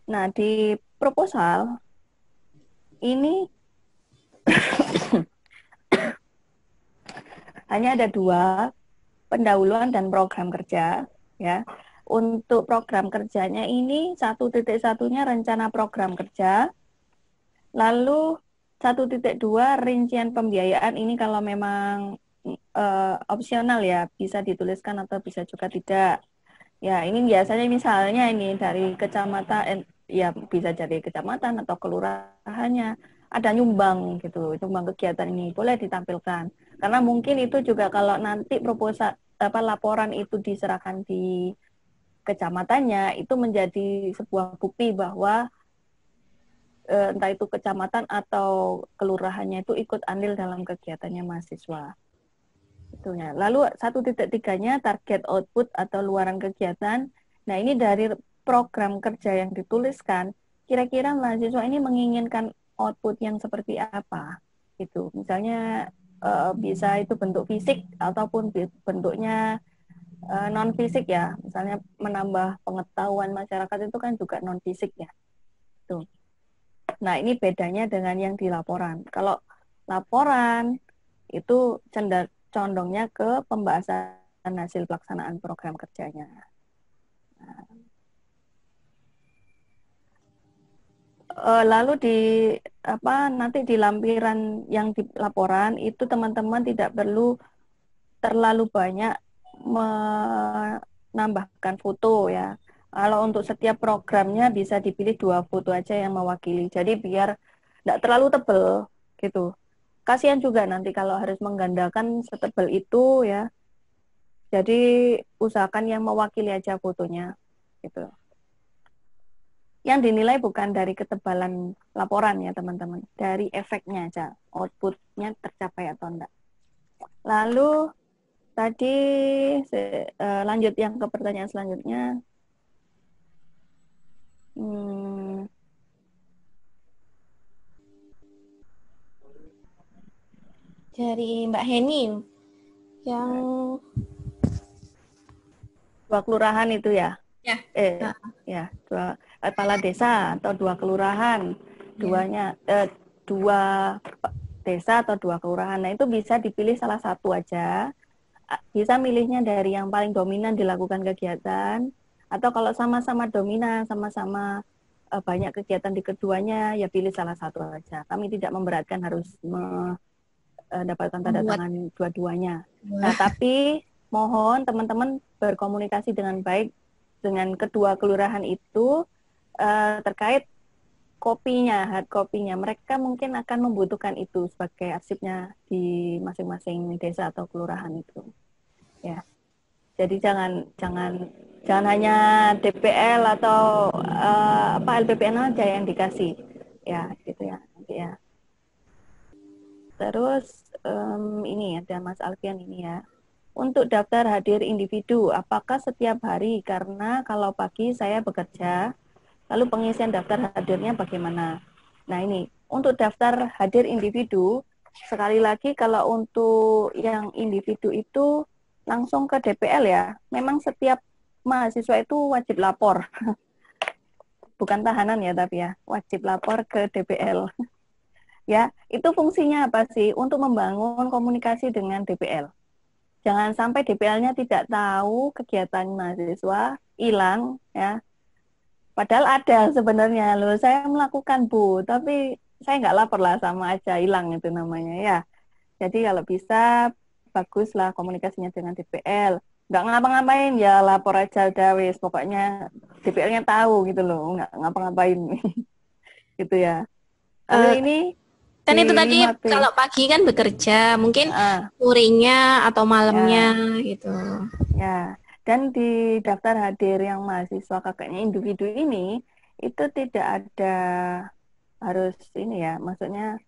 Nah, di proposal ini hanya ada 2, pendahuluan dan program kerja ya. Untuk program kerjanya ini 1.1-nya rencana program kerja. Lalu 1.2 rincian pembiayaan ini kalau memang opsional ya, bisa dituliskan atau bisa juga tidak. Ya, ini biasanya misalnya ini dari kecamatan, ya bisa jadi kecamatan atau kelurahannya ada nyumbang gitu, nyumbang kegiatan ini boleh ditampilkan. Karena mungkin itu juga kalau nanti proposal laporan itu diserahkan di kecamatannya, itu menjadi sebuah bukti bahwa entah itu kecamatan atau kelurahannya itu ikut andil dalam kegiatannya mahasiswa. Itunya. Lalu 1.3-nya target output atau luaran kegiatan. Nah, ini dari program kerja yang dituliskan, kira-kira mahasiswa ini menginginkan output yang seperti apa? Gitu. Misalnya bisa itu bentuk fisik ataupun bentuknya non fisik ya. Misalnya menambah pengetahuan masyarakat itu kan juga non fisik ya. Tuh. Nah, ini bedanya dengan yang di laporan. Kalau laporan itu condongnya ke pembahasan hasil pelaksanaan program kerjanya. Lalu nanti di lampiran yang di laporan itu teman-teman tidak perlu terlalu banyak menambahkan foto ya. Kalau untuk setiap programnya bisa dipilih 2 foto aja yang mewakili. Jadi biar tidak terlalu tebal gitu. Kasihan juga nanti kalau harus menggandakan setebal itu ya. Jadi usahakan yang mewakili aja fotonya gitu. Yang dinilai bukan dari ketebalan laporan ya teman-teman, dari efeknya aja, outputnya tercapai atau enggak. Lalu tadi lanjut yang ke pertanyaan selanjutnya. Dari Mbak Heni yang 2 kelurahan itu ya? Ya. Ya, 2 kepala desa atau 2 kelurahan, Ya. 2 desa atau 2 kelurahan. Nah, itu bisa dipilih salah satu aja. Bisa milihnya dari yang paling dominan dilakukan kegiatan, atau kalau sama-sama dominan, sama-sama banyak kegiatan di keduanya, ya pilih salah satu aja. Kami tidak memberatkan harus mendapatkan tanda Membuat tangan dua-duanya. Nah, dua. tapi mohon teman-teman berkomunikasi dengan baik dengan kedua kelurahan itu terkait kopinya, hard kopinya. Mereka mungkin akan membutuhkan itu sebagai arsipnya di masing-masing desa atau kelurahan itu. Ya. Jadi jangan hanya DPL atau LPPN aja yang dikasih. Ya, gitu ya. Nanti ya. Terus ini ada Mas Alfian ini ya. Untuk daftar hadir individu, apakah setiap hari? Karena kalau pagi saya bekerja, lalu pengisian daftar hadirnya bagaimana? Nah ini, untuk daftar hadir individu, sekali lagi kalau untuk yang individu itu langsung ke DPL ya. Memang setiap mahasiswa itu wajib lapor. Bukan tahanan ya tapi ya, wajib lapor ke DPL. Ya, itu fungsinya apa sih? Untuk membangun komunikasi dengan DPL. Jangan sampai DPL-nya tidak tahu kegiatan mahasiswa, hilang ya. Padahal ada sebenarnya loh, saya melakukan Bu, tapi saya nggak lapor lah, sama aja hilang itu namanya ya. Jadi kalau bisa baguslah komunikasinya dengan DPL. Nggak ngapa-ngapain ya lapor aja udah wis, pokoknya DPL-nya tahu gitu loh, nggak ngapa-ngapain gitu ya. Lalu Eh, ini Kan di itu tadi 5B. kalau pagi kan bekerja, mungkin Ah, sorenya atau malamnya ya. gitu. Ya, dan di daftar hadir yang mahasiswa kakaknya individu ini itu tidak ada harus ini ya, maksudnya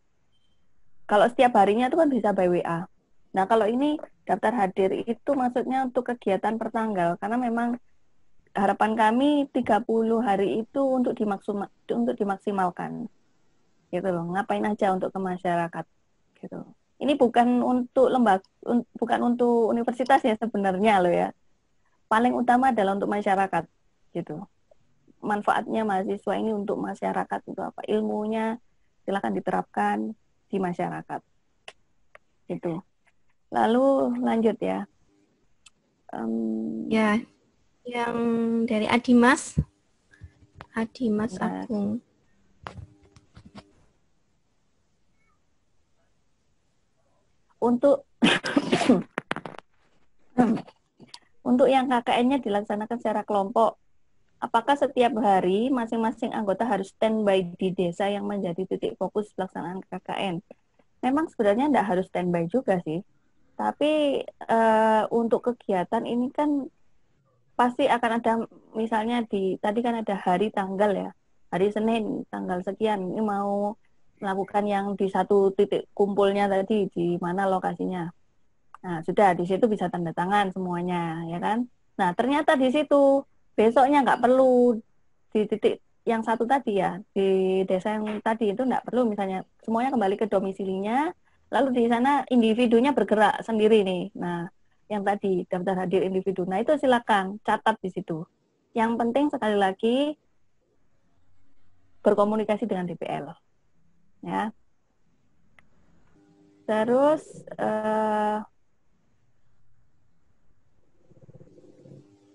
kalau setiap harinya itu kan bisa by WA. Nah, kalau ini daftar hadir itu maksudnya untuk kegiatan pertanggal karena memang harapan kami 30 hari itu untuk dimaksimalkan. Gitu loh. Ngapain aja untuk ke masyarakat gitu. Ini bukan untuk bukan untuk universitas ya sebenarnya loh ya. Paling utama adalah untuk masyarakat gitu. Manfaatnya mahasiswa ini untuk masyarakat itu apa? Ilmunya silakan diterapkan di masyarakat. Itu. Lalu lanjut ya. Ya, yang dari Adimas Bentar. Agung. Untuk untuk yang KKN-nya dilaksanakan secara kelompok, apakah setiap hari masing-masing anggota harus standby di desa yang menjadi titik fokus pelaksanaan KKN? Memang sebenarnya tidak harus standby juga sih. Tapi untuk kegiatan ini kan pasti akan ada, misalnya tadi kan ada hari tanggal ya, hari Senin tanggal sekian ini mau melakukan yang di satu titik kumpulnya tadi di mana lokasinya. Nah sudah di situ bisa tanda tangan semuanya ya kan. Nah ternyata di situ besoknya nggak perlu di titik yang satu tadi ya, di desa yang tadi itu nggak perlu, misalnya semuanya kembali ke domisilinya, lalu di sana individunya bergerak sendiri nih. Nah yang tadi daftar hadir individu, nah itu silakan catat di situ. Yang penting sekali lagi berkomunikasi dengan DPL ya. Terus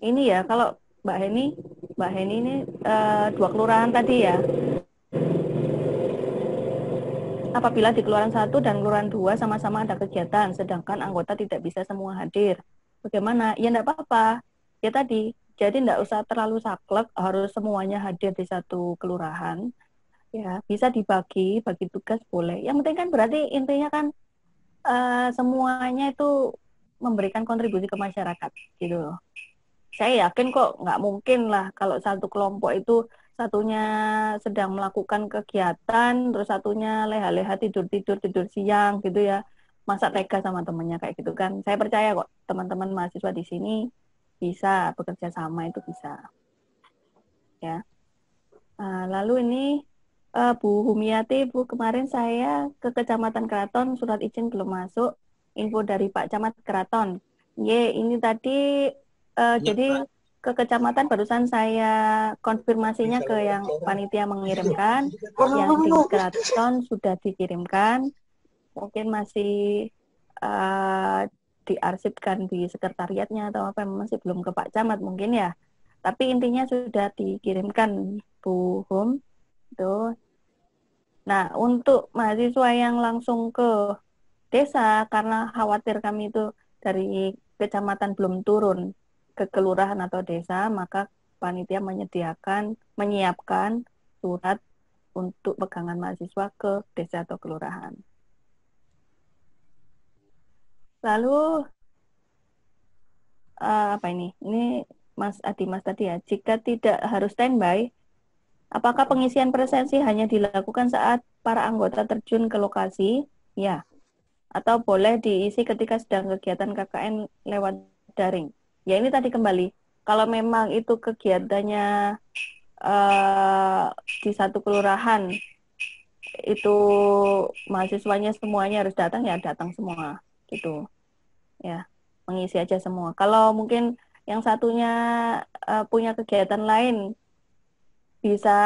ini ya, kalau Mbak Heni ini 2 kelurahan tadi ya. Apabila di kelurahan 1 dan kelurahan 2 sama-sama ada kegiatan, sedangkan anggota tidak bisa semua hadir. Bagaimana? Ya enggak apa-apa. Ya tadi, jadi enggak usah terlalu saklek harus semuanya hadir di satu kelurahan. Ya, bisa bagi tugas boleh. Yang penting kan berarti intinya kan semuanya itu memberikan kontribusi ke masyarakat gitu loh. Saya yakin kok nggak mungkin lah kalau satu kelompok itu satunya sedang melakukan kegiatan, terus satunya leha-leha tidur siang gitu ya. Masa tega sama temennya kayak gitu kan. Saya percaya kok teman-teman mahasiswa di sini bisa bekerja sama, itu bisa. Ya. Nah, lalu ini Bu Humiati, Bu, kemarin saya ke Kecamatan Keraton, surat izin belum masuk. Info dari Pak Camat Keraton. Ini tadi jadi ke kecamatan barusan saya konfirmasinya ke yang panitia mengirimkan, yang di Keraton sudah dikirimkan, mungkin masih diarsipkan di sekretariatnya atau apa, masih belum ke Pak Camat mungkin ya. Tapi intinya sudah dikirimkan Bu Hum. Tuh. Nah, untuk mahasiswa yang langsung ke desa karena khawatir kami itu dari kecamatan belum turun ke kelurahan atau desa, maka panitia menyiapkan surat untuk pegangan mahasiswa ke desa atau kelurahan. Lalu apa ini? Ini Mas Adimas tadi ya. Jika tidak harus standby, apakah pengisian presensi hanya dilakukan saat para anggota terjun ke lokasi? Ya. Atau boleh diisi ketika sedang kegiatan KKN lewat daring? Ya ini tadi kembali. Kalau memang itu kegiatannya di satu kelurahan, itu mahasiswanya semuanya harus datang, ya datang semua. Gitu. Ya, mengisi aja semua. Kalau mungkin yang satunya punya kegiatan lain, bisa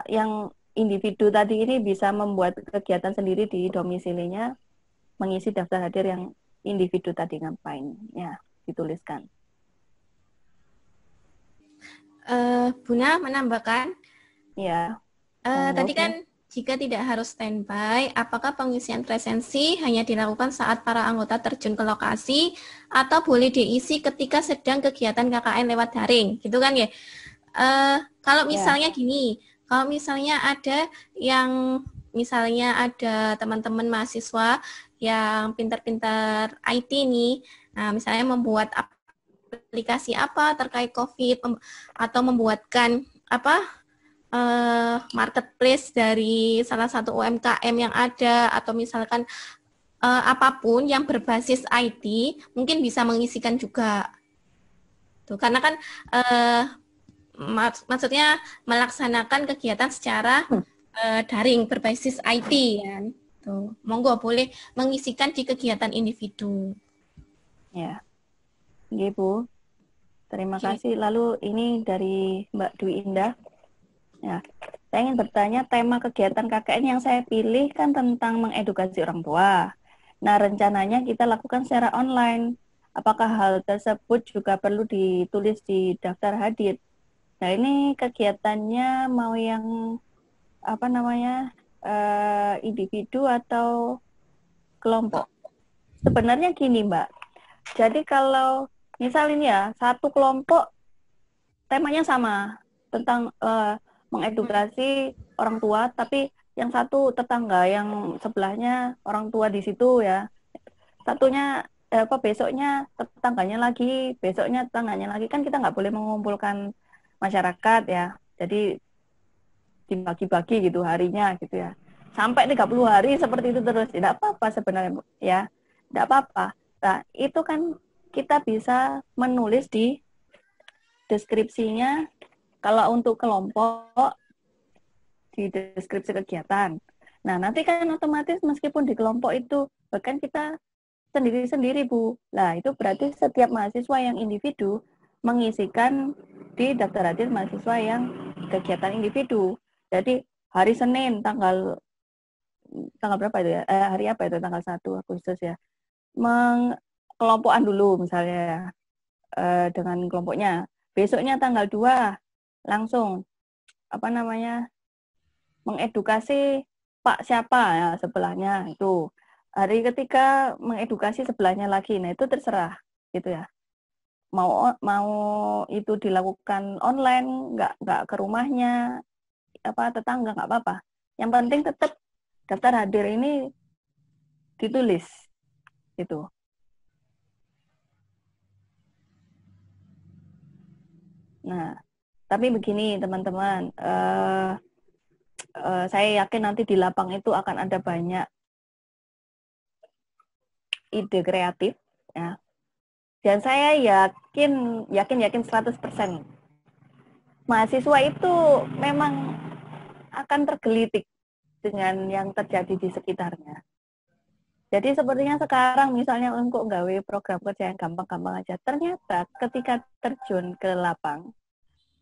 yang individu tadi ini bisa membuat kegiatan sendiri di domisilinya, mengisi daftar hadir yang individu tadi ngapain, ya dituliskan. Buna menambahkan, Ya. tadi kan jika tidak harus standby, apakah pengisian presensi hanya dilakukan saat para anggota terjun ke lokasi atau boleh diisi ketika sedang kegiatan KKN lewat daring, gitu kan ya? Kalau misalnya gini, kalau misalnya ada yang misalnya ada teman-teman mahasiswa yang pintar-pintar IT nih, nah misalnya membuat aplikasi apa terkait COVID atau membuatkan apa marketplace dari salah satu UMKM yang ada, atau misalkan apapun yang berbasis IT mungkin bisa mengisikan juga. Tuh, karena kan maksudnya melaksanakan kegiatan secara daring berbasis IT kan. Tuh, monggo boleh mengisikan di kegiatan individu. Ya. Bu. Terima kasih. Lalu ini dari Mbak Dwi Indah. Ya, saya ingin bertanya, tema kegiatan KKN yang saya pilih kan tentang mengedukasi orang tua. Nah, rencananya kita lakukan secara online. Apakah hal tersebut juga perlu ditulis di daftar hadir? Nah, ini kegiatannya mau yang apa namanya, individu atau kelompok? Sebenarnya gini, Mbak. Jadi kalau misal ini ya, satu kelompok temanya sama tentang mengedukasi orang tua, tapi yang satu tetangga yang sebelahnya orang tua di situ ya, satunya besoknya tetangganya lagi, kan kita nggak boleh mengumpulkan masyarakat ya, jadi dibagi-bagi gitu harinya gitu ya, sampai 30 hari seperti itu terus, tidak apa-apa sebenarnya ya, tidak apa-apa. Nah itu kan kita bisa menulis di deskripsinya. Kalau untuk kelompok di deskripsi kegiatan. Nah, nanti kan otomatis meskipun di kelompok itu bahkan kita sendiri-sendiri, Bu. Nah, itu berarti setiap mahasiswa yang individu mengisikan di daftar hadir mahasiswa yang kegiatan individu. Jadi hari Senin tanggal berapa itu ya? Hari apa itu? Tanggal 1 Agustus ya. Kelompokan dulu misalnya dengan kelompoknya. Besoknya tanggal 2 langsung mengedukasi Pak siapa ya sebelahnya itu. Hari ketiga mengedukasi sebelahnya lagi. Nah, itu terserah gitu ya. Mau itu dilakukan online, nggak ke rumahnya tetangga, nggak apa-apa. Yang penting tetap daftar hadir ini ditulis gitu. Nah, tapi begini teman-teman, saya yakin nanti di lapang itu akan ada banyak ide kreatif ya. Dan saya yakin 100% mahasiswa itu memang akan tergelitik dengan yang terjadi di sekitarnya. Jadi sepertinya sekarang misalnya untuk gawe program kerja yang gampang-gampang aja, ternyata ketika terjun ke lapang,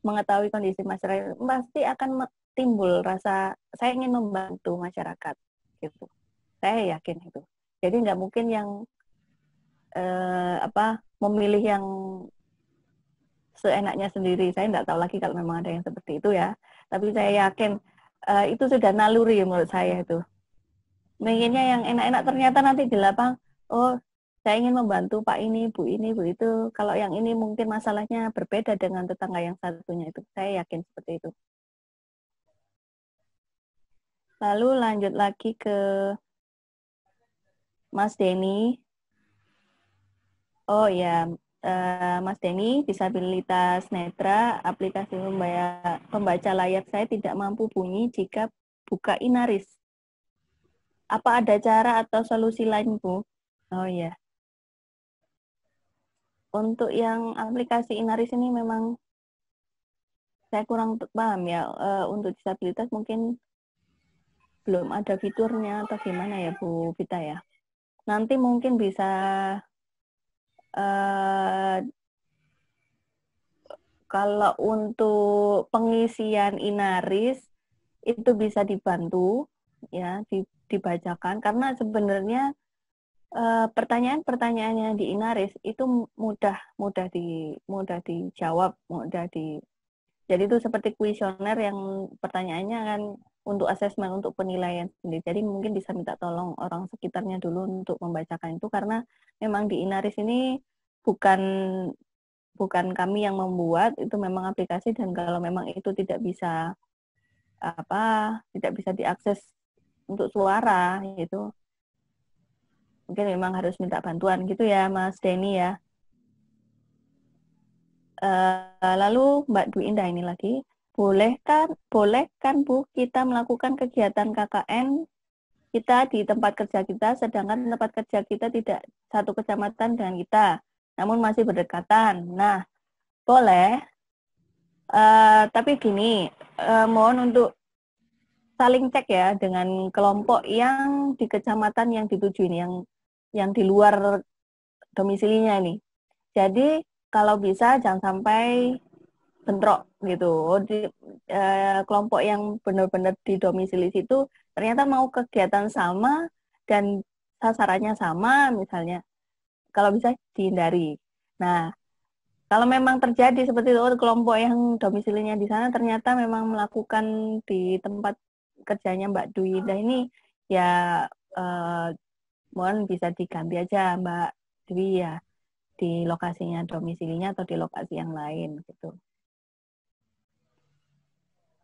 mengetahui kondisi masyarakat, pasti akan timbul rasa saya ingin membantu masyarakat, gitu. Saya yakin itu. Jadi nggak mungkin yang memilih yang seenaknya sendiri. Saya nggak tahu lagi kalau memang ada yang seperti itu ya. Tapi saya yakin itu sudah naluri menurut saya itu. Menginginnya yang enak-enak, ternyata nanti di lapang, oh saya ingin membantu Pak ini, Bu itu. Kalau yang ini mungkin masalahnya berbeda dengan tetangga yang satunya itu. Saya yakin seperti itu. Lalu lanjut lagi ke Mas Denny. Oh ya, Mas Denny, disabilitas netra, aplikasi pembaca layar saya tidak mampu bunyi jika buka Inaris. Apa ada cara atau solusi lain, Bu? Oh ya. Untuk yang aplikasi Inaris ini memang saya kurang paham ya. Untuk disabilitas mungkin belum ada fiturnya atau gimana ya, Bu Vita ya. Nanti mungkin bisa kalau untuk pengisian Inaris itu bisa dibantu ya, dibacakan karena sebenarnya pertanyaan-pertanyaannya di Inaris itu mudah dijawab, jadi itu seperti kuesioner yang pertanyaannya kan untuk asesmen, untuk penilaian sendiri. Jadi mungkin bisa minta tolong orang sekitarnya dulu untuk membacakan itu karena memang di Inaris ini bukan kami yang membuat, itu memang aplikasi, dan kalau memang itu tidak bisa diakses untuk suara gitu, mungkin memang harus minta bantuan gitu ya Mas Denny ya. Lalu Mbak Dwi Indah ini lagi, boleh kan Bu kita melakukan kegiatan KKN kita di tempat kerja kita, sedangkan tempat kerja kita tidak satu kecamatan dengan kita, namun masih berdekatan. Nah, boleh, tapi gini, mohon untuk saling cek ya dengan kelompok yang di kecamatan yang dituju ini, yang di luar domisilinya ini. Jadi kalau bisa jangan sampai bentrok gitu. Kelompok yang benar-benar di domisili situ ternyata mau kegiatan sama dan sasarannya sama misalnya. Kalau bisa dihindari. Nah, kalau memang terjadi seperti itu, kelompok yang domisilinya di sana ternyata memang melakukan di tempat kerjanya Mbak Dwi Indah ini, ya mohon bisa diganti aja Mbak Dwi ya, di lokasinya domisilinya atau di lokasi yang lain gitu.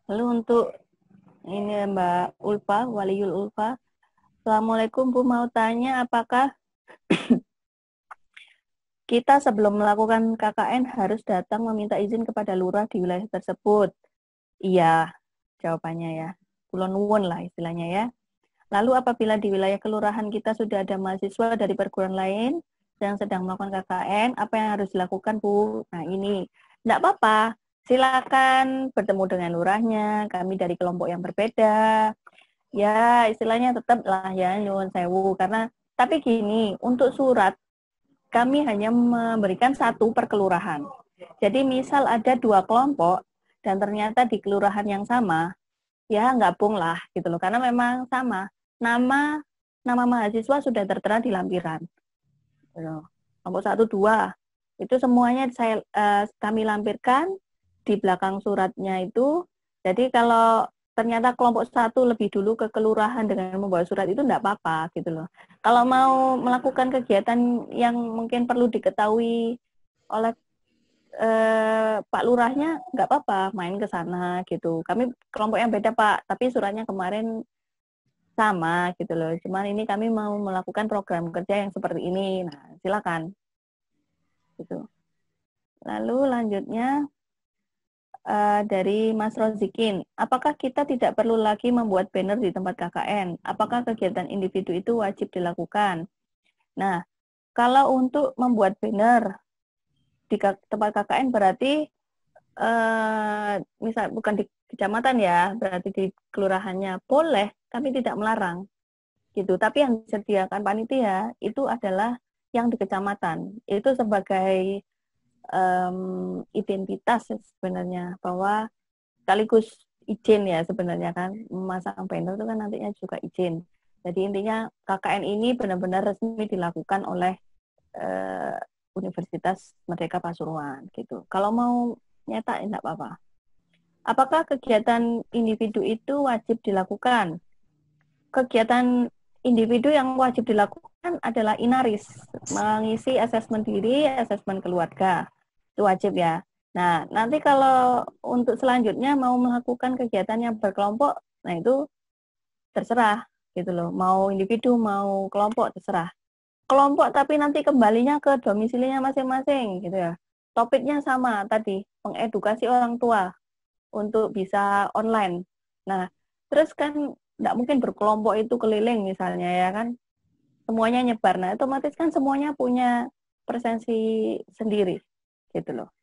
Lalu untuk ini Mbak Ulfa, Waliul Ulfa. Assalamualaikum Bu, mau tanya apakah kita sebelum melakukan KKN harus datang meminta izin kepada lurah di wilayah tersebut? Iya, jawabannya ya. Kulon nuwun lah istilahnya ya. Lalu apabila di wilayah kelurahan kita sudah ada mahasiswa dari perguruan lain yang sedang melakukan KKN, apa yang harus dilakukan Bu? Nah ini, enggak apa-apa. Silakan bertemu dengan lurahnya, kami dari kelompok yang berbeda. Ya, istilahnya tetap lah ya, nyuwun sewu. Karena, tapi gini, untuk surat, kami hanya memberikan satu per kelurahan. Jadi misal ada 2 kelompok, dan ternyata di kelurahan yang sama, ya gabung lah gitu loh. Karena memang sama. Nama mahasiswa sudah tertera di lampiran. Kelompok 1, 2, itu semuanya kami lampirkan di belakang suratnya itu. Jadi kalau ternyata kelompok 1 lebih dulu ke kelurahan dengan membawa surat itu enggak apa-apa gitu loh. Kalau mau melakukan kegiatan yang mungkin perlu diketahui oleh Pak Lurahnya, nggak apa-apa, main ke sana gitu. Kami kelompok yang beda Pak, tapi suratnya kemarin sama gitu loh. Cuman ini kami mau melakukan program kerja yang seperti ini. Nah, silakan. Gitu. Lalu lanjutnya dari Mas Rozikin, apakah kita tidak perlu lagi membuat banner di tempat KKN? Apakah kegiatan individu itu wajib dilakukan? Nah, kalau untuk membuat banner di tempat KKN berarti misal bukan di kecamatan ya, berarti di kelurahannya boleh, kami tidak melarang. gitu. Tapi yang disediakan panitia itu adalah yang di kecamatan. Itu sebagai identitas sebenarnya, bahwa sekaligus izin ya sebenarnya kan, memasang banner itu kan nantinya juga izin. Jadi intinya KKN ini benar-benar resmi dilakukan oleh Universitas Merdeka Pasuruan gitu. Kalau mau nyetak enggak apa-apa. Apakah kegiatan individu itu wajib dilakukan? Kegiatan individu yang wajib dilakukan adalah inaris, mengisi asesmen diri, asesmen keluarga. Itu wajib ya. Nah, nanti kalau untuk selanjutnya mau melakukan kegiatan yang berkelompok, nah itu terserah gitu loh. Mau individu, mau kelompok, terserah. Kelompok tapi nanti kembalinya ke domisilinya masing-masing gitu ya. Topiknya sama tadi, mengedukasi orang tua untuk bisa online. Nah, terus kan nggak mungkin berkelompok itu keliling misalnya ya kan, semuanya nyebar. Nah, otomatis kan semuanya punya presensi sendiri gitu loh.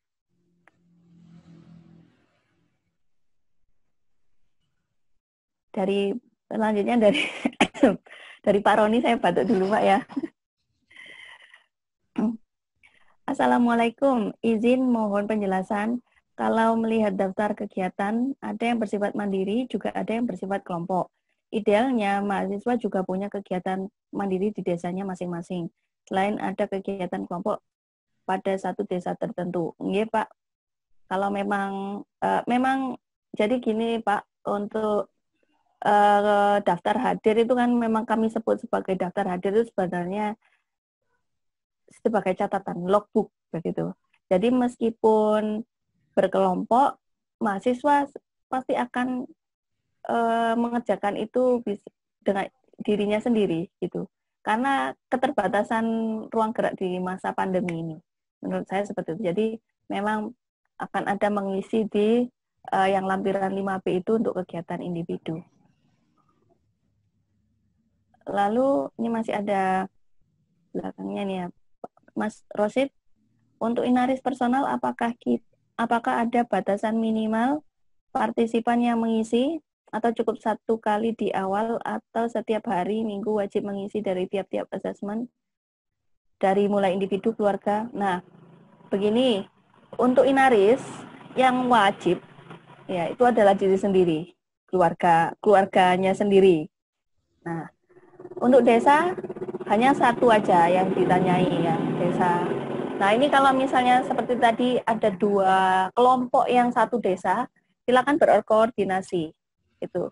Dari selanjutnya dari dari Pak Roni, saya batuk dulu Pak ya. Assalamualaikum, izin mohon penjelasan. Kalau melihat daftar kegiatan, ada yang bersifat mandiri, juga ada yang bersifat kelompok. Idealnya, mahasiswa juga punya kegiatan mandiri di desanya masing-masing. Selain ada kegiatan kelompok pada satu desa tertentu. Iya Pak, kalau memang jadi gini Pak, untuk daftar hadir itu kan memang kami sebut sebagai daftar hadir itu sebenarnya sebagai catatan logbook begitu. Jadi meskipun berkelompok, mahasiswa pasti akan mengerjakan itu dengan dirinya sendiri gitu. Karena keterbatasan ruang gerak di masa pandemi ini, menurut saya seperti itu. Jadi memang akan ada mengisi di yang lampiran 5B itu untuk kegiatan individu. Lalu ini masih ada belakangnya nih ya, Mas Rosid. Untuk inaris personal, apakah ada batasan minimal partisipan yang mengisi, atau cukup satu kali di awal, atau setiap hari minggu wajib mengisi dari tiap-tiap asesmen dari mulai individu, keluarga? Nah, begini, untuk inaris yang wajib ya itu adalah diri sendiri, keluarganya sendiri. Nah, untuk desa hanya satu aja yang ditanyai ya, desa. Nah, ini kalau misalnya seperti tadi ada 2 kelompok yang satu desa, silakan berkoordinasi itu.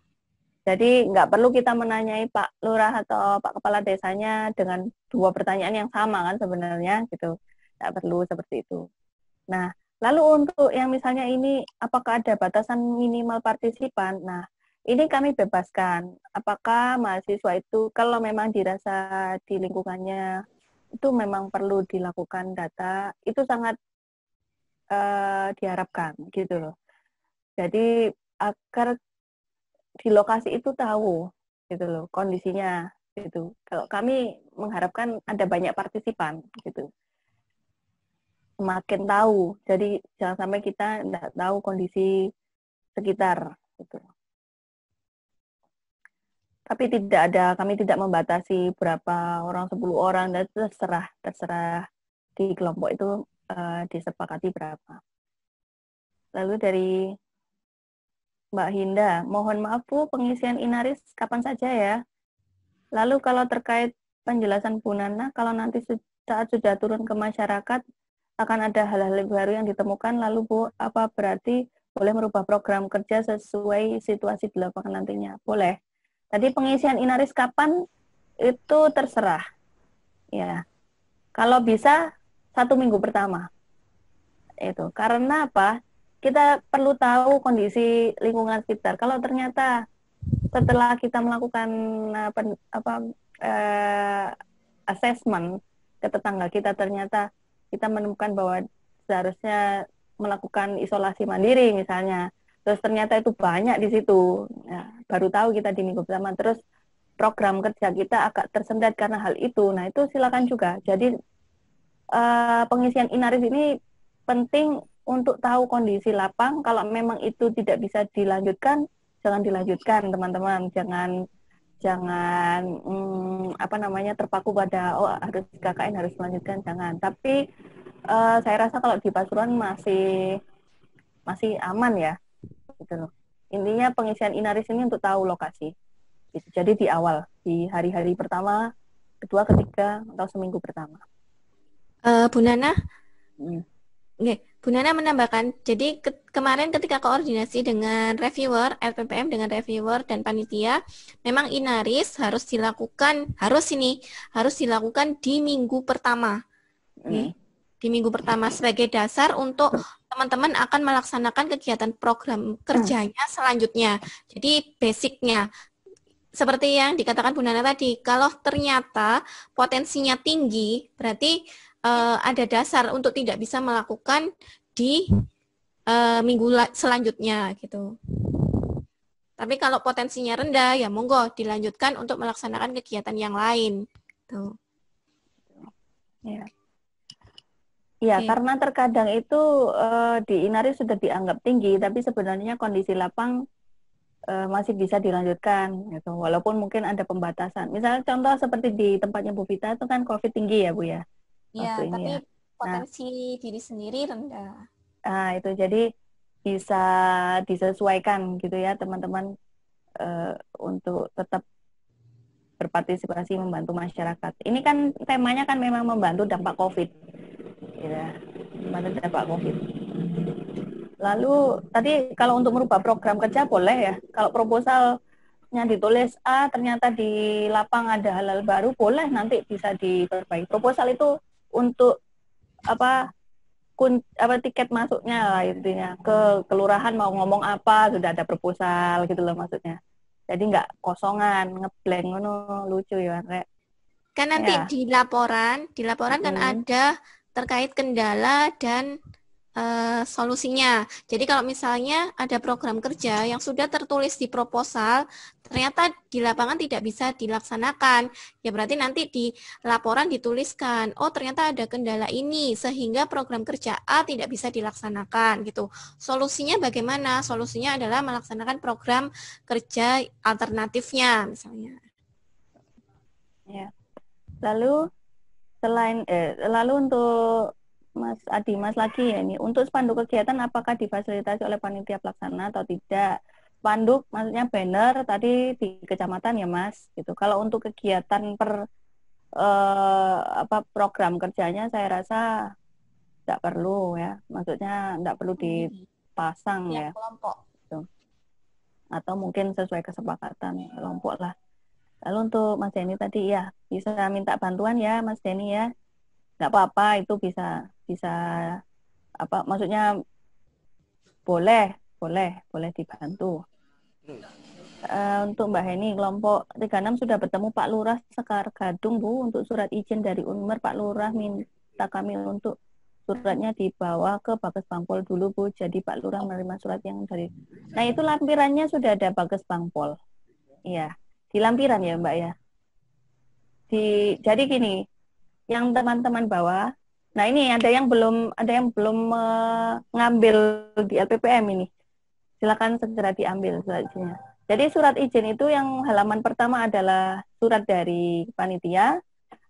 Jadi nggak perlu kita menanyai Pak Lurah atau Pak Kepala Desanya dengan 2 pertanyaan yang sama kan sebenarnya gitu. Nggak perlu seperti itu. Nah, lalu untuk yang misalnya ini apakah ada batasan minimal partisipan? Nah, ini kami bebaskan. Apakah mahasiswa itu kalau memang dirasa di lingkungannya itu memang perlu dilakukan data, itu sangat diharapkan gitu loh. Jadi agar di lokasi itu tahu gitu loh kondisinya gitu. Kalau kami mengharapkan ada banyak partisipan gitu. Semakin tahu. Jadi jangan sampai kita tidak tahu kondisi sekitar gitu. Tapi kami tidak membatasi berapa orang, 10 orang, dan terserah di kelompok itu disepakati berapa. Lalu dari Mbak Hinda, mohon maaf Bu, pengisian inaris kapan saja ya? Lalu kalau terkait penjelasan Bu Nana, kalau nanti saat sudah turun ke masyarakat, akan ada hal-hal baru yang ditemukan, lalu Bu, apa berarti boleh merubah program kerja sesuai situasi di lapangan nantinya? Boleh. Tadi pengisian inaris kapan itu terserah, ya. Kalau bisa 1 minggu pertama, itu karena apa? Kita perlu tahu kondisi lingkungan sekitar. Kalau ternyata setelah kita melakukan assessment ke tetangga kita, ternyata kita menemukan bahwa seharusnya melakukan isolasi mandiri misalnya. Terus ternyata itu banyak di situ. Ya, baru tahu kita di minggu pertama. Terus program kerja kita agak tersendat karena hal itu. Nah, itu silakan juga. Jadi pengisian inaris ini penting untuk tahu kondisi lapang. Kalau memang itu tidak bisa dilanjutkan, jangan dilanjutkan, teman-teman. Jangan jangan apa namanya terpaku pada harus KKN harus melanjutkan, jangan. Tapi saya rasa kalau di Pasuruan masih aman ya, gitu loh. Intinya pengisian Inaris ini untuk tahu lokasi. Gitu. Jadi di awal, di hari-hari pertama, kedua, ketiga, atau seminggu pertama. Bu Nana, Hmm. Bu Nana menambahkan, jadi kemarin ketika koordinasi dengan reviewer, LPPM dengan reviewer dan panitia, memang Inaris harus dilakukan di minggu pertama. Di minggu pertama sebagai dasar untuk teman-teman akan melaksanakan kegiatan program kerjanya selanjutnya. Jadi basicnya, seperti yang dikatakan Bu Nana tadi, kalau ternyata potensinya tinggi, berarti ada dasar untuk tidak bisa melakukan di minggu selanjutnya gitu. Tapi kalau potensinya rendah, ya monggo dilanjutkan untuk melaksanakan kegiatan yang lain. Tuh. Ya. Iya, karena terkadang itu di Inari sudah dianggap tinggi, tapi sebenarnya kondisi lapang masih bisa dilanjutkan, gitu. Walaupun mungkin ada pembatasan. Misalnya contoh seperti di tempatnya Bu Vita itu kan COVID tinggi ya Bu ya. Iya, tapi potensi diri sendiri rendah. Nah, itu jadi bisa disesuaikan gitu ya teman-teman untuk tetap berpartisipasi membantu masyarakat. Ini kan temanya kan memang membantu dampak COVID. Ya, membantu dampak COVID. Lalu tadi kalau untuk merubah program kerja boleh ya. Kalau proposalnya ditulis A, ternyata di lapang ada hal-hal baru, boleh nanti bisa diperbaiki. Proposal itu untuk tiket masuknya lah intinya. Ke kelurahan mau ngomong apa, sudah ada proposal gitu loh maksudnya. Jadi nggak kosongan, ngeblank ngono, lucu ya kayak. Kan nanti di laporan kan ada terkait kendala dan solusinya. Jadi kalau misalnya ada program kerja yang sudah tertulis di proposal, ternyata di lapangan tidak bisa dilaksanakan, ya berarti nanti di laporan dituliskan, oh ternyata ada kendala ini, sehingga program kerja A tidak bisa dilaksanakan, gitu. Solusinya bagaimana? Solusinya adalah melaksanakan program kerja alternatifnya, misalnya. Ya. Lalu untuk Mas Adi, Mas lagi ya ini, untuk spanduk kegiatan apakah difasilitasi oleh panitia pelaksana atau tidak? Spanduk maksudnya banner tadi di kecamatan ya Mas, gitu. Kalau untuk kegiatan program kerjanya saya rasa tidak perlu ya, maksudnya tidak perlu dipasang ya. Kelompok. Gitu. Atau mungkin sesuai kesepakatan kelompok lah. Lalu untuk Mas Denny tadi ya bisa minta bantuan ya Mas Denny ya. Nggak apa-apa, itu bisa maksudnya boleh dibantu. Untuk Mbak Heni, kelompok 36 sudah bertemu Pak Lurah Sekar Gadung Bu untuk surat izin dari Unmer. Pak Lurah minta kami untuk suratnya dibawa ke Bages Bangpol dulu Bu. Jadi Pak Lurah menerima surat yang dari. Nah itu lampirannya sudah ada Bages Bangpol. Iya, di lampiran ya Mbak ya. Jadi gini, yang teman-teman bawa. Nah ini ada yang belum mengambil di LPPM ini. Silakan segera diambil surat izinnya. Jadi surat izin itu yang halaman pertama adalah surat dari panitia,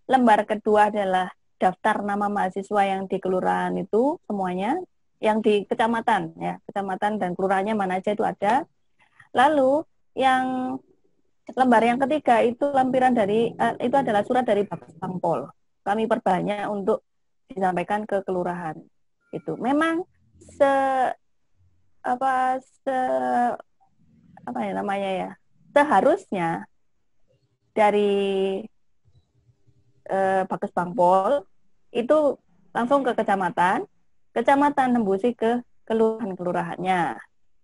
lembar kedua adalah daftar nama mahasiswa yang di kelurahan itu semuanya, yang di kecamatan ya, kecamatan dan kelurahannya mana aja itu ada. Lalu yang lembar yang ketiga itu lampiran dari itu adalah surat dari Bages Bangpol. Kami perbanyak untuk disampaikan ke kelurahan. Itu memang seharusnya dari Bages Bangpol itu langsung ke kecamatan nembusi ke kelurahannya,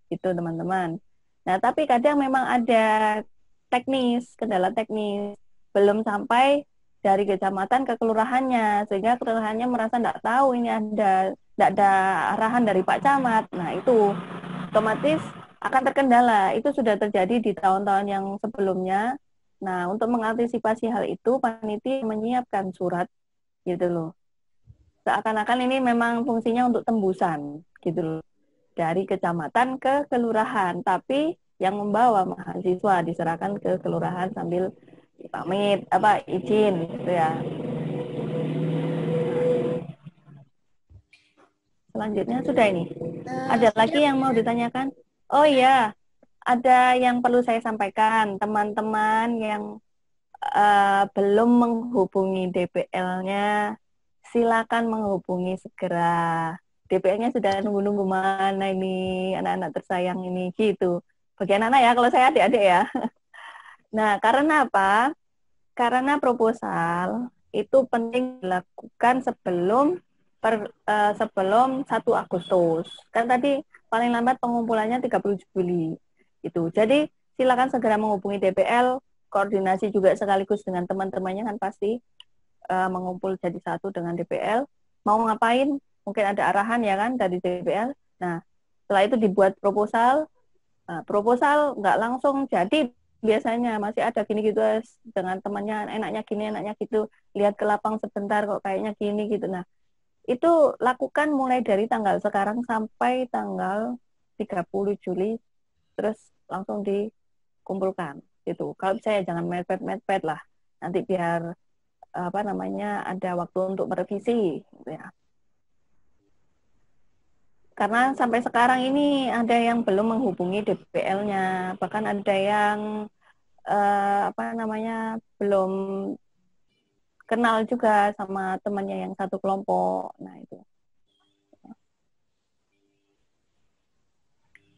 gitu teman-teman. Nah tapi kadang memang ada kendala teknis, belum sampai dari kecamatan ke kelurahannya, sehingga kelurahannya merasa tidak tahu ini tidak ada arahan dari Pak Camat. Nah itu otomatis akan terkendala. Itu sudah terjadi di tahun-tahun yang sebelumnya. Nah untuk mengantisipasi hal itu, panitia menyiapkan surat gitu loh. Seakan-akan ini memang fungsinya untuk tembusan gitu loh, dari kecamatan ke kelurahan, tapi yang membawa mahasiswa diserahkan ke kelurahan sambil pamit izin gitu ya. Selanjutnya sudah ini. Ada lagi yang mau ditanyakan? Oh iya, ada yang perlu saya sampaikan. Teman-teman yang belum menghubungi DPL-nya, silakan menghubungi segera. DPL-nya sudah nunggu-nunggu mana ini anak-anak tersayang ini gitu. Bagi anak-anak ya, kalau saya adik-adik ya. Nah, karena apa? Karena proposal itu penting dilakukan sebelum 1 Agustus. Kan tadi paling lambat pengumpulannya 30 Juli. Itu. Jadi silakan segera menghubungi DPL, koordinasi juga sekaligus dengan teman-temannya kan pasti mengumpul jadi satu dengan DPL. Mau ngapain? Mungkin ada arahan ya kan dari DPL. Nah, setelah itu dibuat proposal. Nah, proposal nggak langsung jadi, biasanya masih ada gini gitu dengan temannya, enaknya gini, enaknya gitu, lihat ke lapang sebentar kok kayaknya gini gitu. Nah, itu lakukan mulai dari tanggal sekarang sampai tanggal 30 Juli, terus langsung dikumpulkan gitu. Kalau bisa ya jangan mepet-mepet lah, nanti biar ada waktu untuk merevisi gitu ya. Karena sampai sekarang ini ada yang belum menghubungi DPL-nya, bahkan ada yang belum kenal juga sama temannya yang satu kelompok. Nah itu.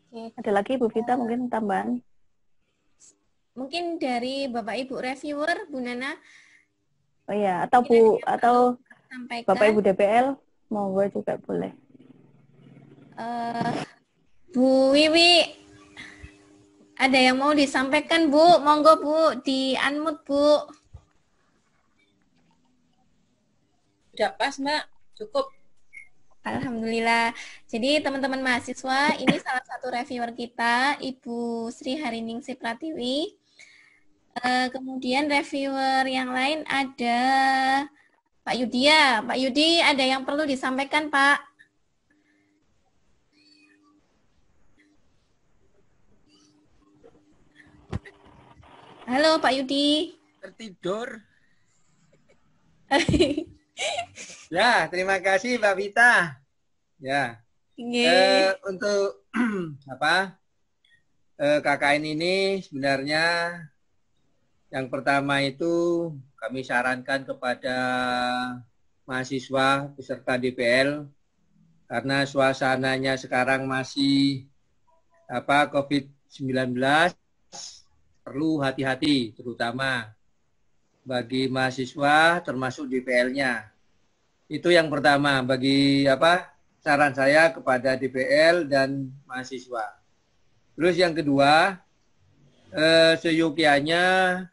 Oke. Ada lagi Bu Vita mungkin tambahan? Mungkin dari Bapak Ibu reviewer, Bu Nana. Oh iya, atau sampaikan. Bapak Ibu DPL, monggo juga boleh. Bu Wiwi, ada yang mau disampaikan Bu? Monggo Bu, di unmute Bu. Udah pas Mbak, cukup. Alhamdulillah. Jadi teman-teman mahasiswa, ini salah satu reviewer kita, Ibu Sri Hariningsih Pratiwi. Kemudian reviewer yang lain ada Pak Yudia. Pak Yudi, ada yang perlu disampaikan Pak? Halo Pak Yudi. Tertidur. Ya, terima kasih Mbak Vita. Ya. Untuk KKN ini sebenarnya yang pertama itu kami sarankan kepada mahasiswa peserta DPL karena suasananya sekarang masih COVID-19, perlu hati-hati terutama bagi mahasiswa termasuk DPL-nya. Itu yang pertama bagi saran saya kepada DPL dan mahasiswa. Terus yang kedua, seyogianya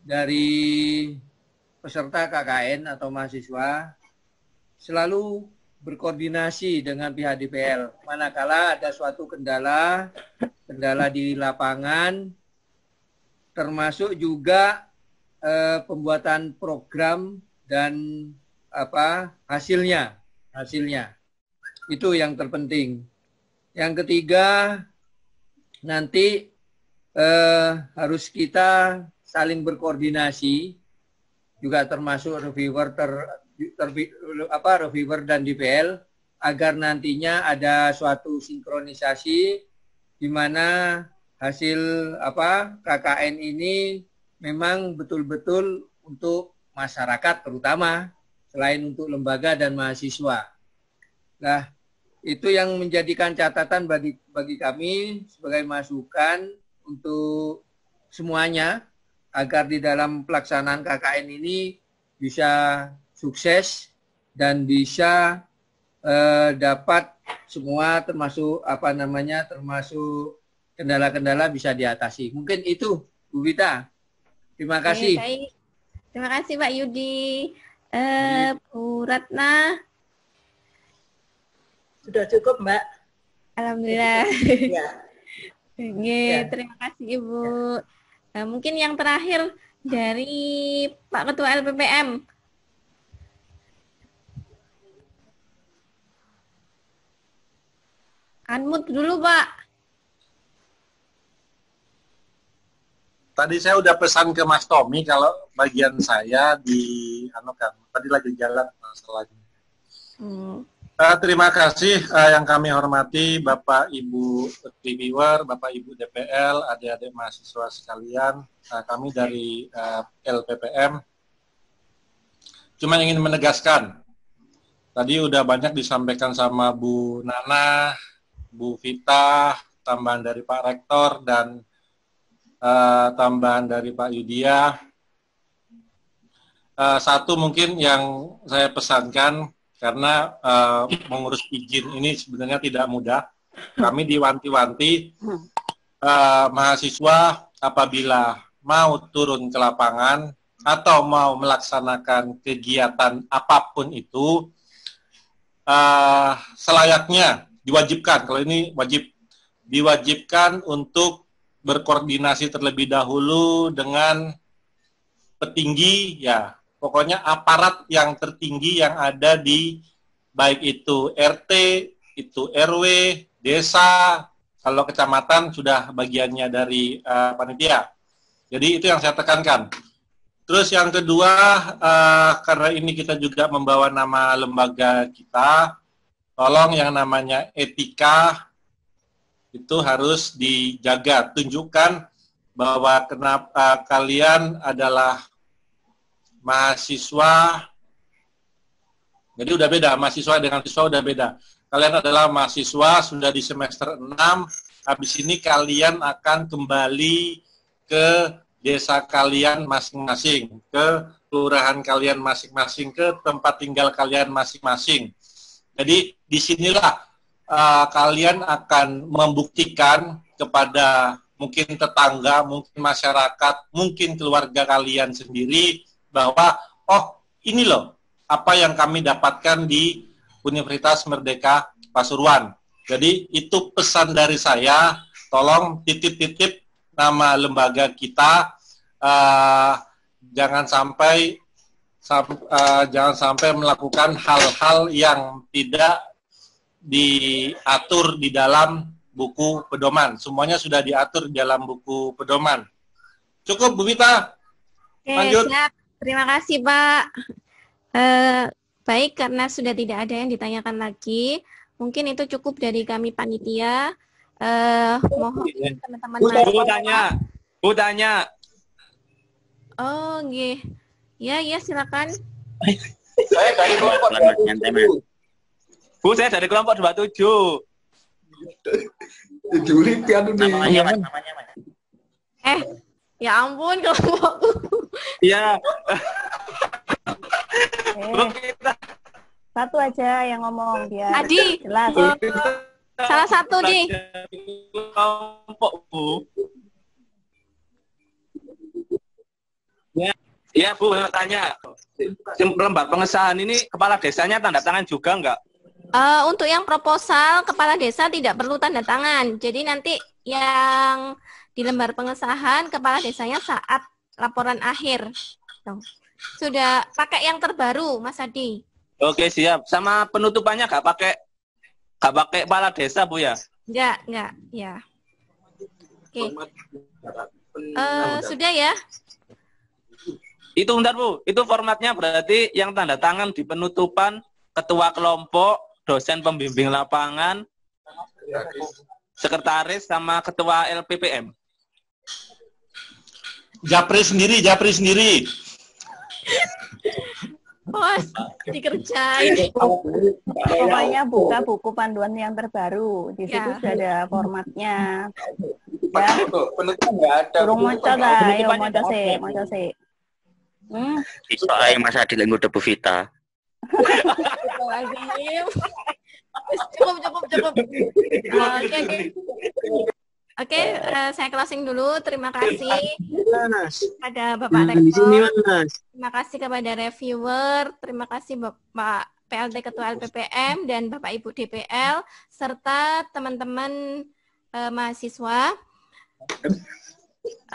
dari peserta KKN atau mahasiswa selalu berkoordinasi dengan pihak DPL. Manakala ada suatu kendala di lapangan, termasuk juga pembuatan program dan hasilnya. Itu yang terpenting. Yang ketiga, nanti harus kita saling berkoordinasi, juga termasuk reviewer dan DPL, agar nantinya ada suatu sinkronisasi di mana hasil KKN ini memang betul-betul untuk masyarakat terutama, selain untuk lembaga dan mahasiswa. Nah, itu yang menjadikan catatan bagi kami sebagai masukan untuk semuanya, agar di dalam pelaksanaan KKN ini bisa sukses dan bisa dapat semua termasuk kendala-kendala bisa diatasi. Mungkin itu Bu Vita. Terima kasih. Baik. Terima kasih Pak Yudi. Bu Ratna. Sudah cukup Mbak. Alhamdulillah. Ya. Terima kasih Ibu. Mungkin yang terakhir dari Pak Ketua LPPM. Unmute dulu Pak. Tadi saya udah pesan ke Mas Tommy kalau bagian saya di tadi lagi jalan masalahnya. Terima kasih yang kami hormati Bapak Ibu reviewer, Bapak Ibu DPL, adik-adik mahasiswa sekalian. Kami dari LPPM cuma ingin menegaskan, tadi udah banyak disampaikan sama Bu Nana, Bu Vita, tambahan dari Pak Rektor, dan tambahan dari Pak Yudhya. Satu mungkin yang saya pesankan, karena mengurus izin ini sebenarnya tidak mudah. Kami diwanti-wanti mahasiswa apabila mau turun ke lapangan atau mau melaksanakan kegiatan apapun itu, selayaknya diwajibkan, kalau ini diwajibkan untuk berkoordinasi terlebih dahulu dengan petinggi, ya pokoknya aparat yang tertinggi yang ada di baik itu RT, itu RW, desa, kalau kecamatan sudah bagiannya dari panitia. Jadi itu yang saya tekankan. Terus yang kedua, karena ini kita juga membawa nama lembaga kita, tolong yang namanya etika itu harus dijaga. Tunjukkan bahwa kenapa kalian adalah mahasiswa. Jadi udah beda, mahasiswa dengan siswa udah beda. Kalian adalah mahasiswa, sudah di semester 6, habis ini kalian akan kembali ke desa kalian masing-masing, ke kelurahan kalian masing-masing, ke tempat tinggal kalian masing-masing. Jadi disinilah kalian akan membuktikan kepada mungkin tetangga, mungkin masyarakat, mungkin keluarga kalian sendiri bahwa oh ini loh apa yang kami dapatkan di Universitas Merdeka Pasuruan. Jadi itu pesan dari saya, tolong titip-titip nama lembaga kita, jangan sampai melakukan hal-hal yang tidak diatur di dalam buku pedoman. Semuanya sudah diatur di dalam buku pedoman. Cukup, Bu Vita. Lanjut. Siap. Terima kasih, Pak. Baik, karena sudah tidak ada yang ditanyakan lagi, mungkin itu cukup dari kami panitia. Mohon teman-teman. Bu tanya. Oh, nggih. Ya, silakan. Saya dari kelompok 27. Bu, saya dari kelompok 27. Namanya, Mas. Ya ampun, kelompokku. Iya. Satu aja yang ngomong biar Adi, jelas. salah satu, Di. Kelompok, Bu. Ya, Bu, saya tanya. Lembar pengesahan ini kepala desanya tanda tangan juga enggak? Untuk yang proposal, kepala desa tidak perlu tanda tangan. Jadi nanti yang di lembar pengesahan, kepala desanya saat laporan akhir. Sudah pakai yang terbaru, Mas Adi. Oke, siap. Sama penutupannya nggak pakai kepala desa, Bu ya? Enggak, ya. Oke. Sudah ya? Itu bentar, Bu. Itu formatnya berarti yang tanda tangan di penutupan ketua kelompok, dosen pembimbing lapangan, sekretaris sama ketua LPPM. Japri sendiri. Bos, dikerjain. Pokoknya buka buku panduan yang terbaru. Di situ sudah ada formatnya. Ya. Penutupan nggak ada. Turung moco dah, ayo moco sih. Iso ae Mas Adi lek nggodha Bu Vita. Cukup. Oke, saya closing dulu. Terima kasih kepada Bapak Rektor. Terima kasih kepada reviewer. Terima kasih Bapak PLT Ketua LPPM dan Bapak Ibu DPL serta teman-teman mahasiswa.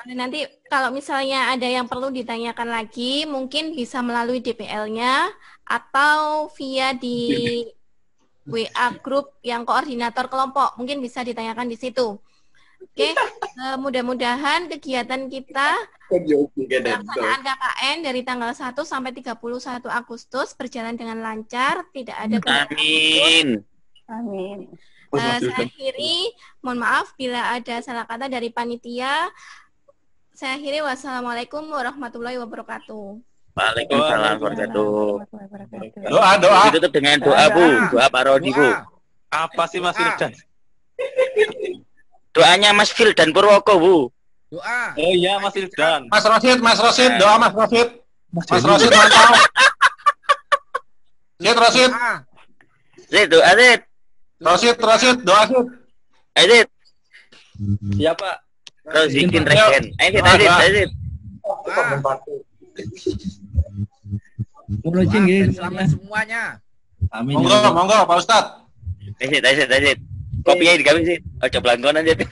Nanti kalau misalnya ada yang perlu ditanyakan lagi, mungkin bisa melalui DPL-nya atau via di WA grup yang koordinator kelompok, mungkin bisa ditanyakan di situ. Oke, mudah-mudahan kegiatan kita pelaksanaan KKN dari tanggal 1 sampai 31 Agustus berjalan dengan lancar, tidak ada Amin. Amin. saya akhiri, mohon maaf bila ada salah kata dari panitia. Saya akhiri, wassalamualaikum warahmatullahi wabarakatuh. Waalaikumsalam warahmatullahi wabarakatuh. Doa. Ditutup dengan doa, Bu. Doa Pak Rodi, Bu. Apa sih Mas Firdan? Doanya Mas Firdan Purwoko, Bu. Doa. Oh iya, Mas Firdan. Mas Rosid, doa Mas Rosid. Mas Rosid mantap. Rosid. Zid, doa Zid. Rosid, doa Sid. Zid. Iya, Pak. Rozikin Regen. Zid. Selamat semuanya. Amin. Monggo, Pak Ustadz. Zid. Kopinya digawe sih. Ojo blangkonan jadi.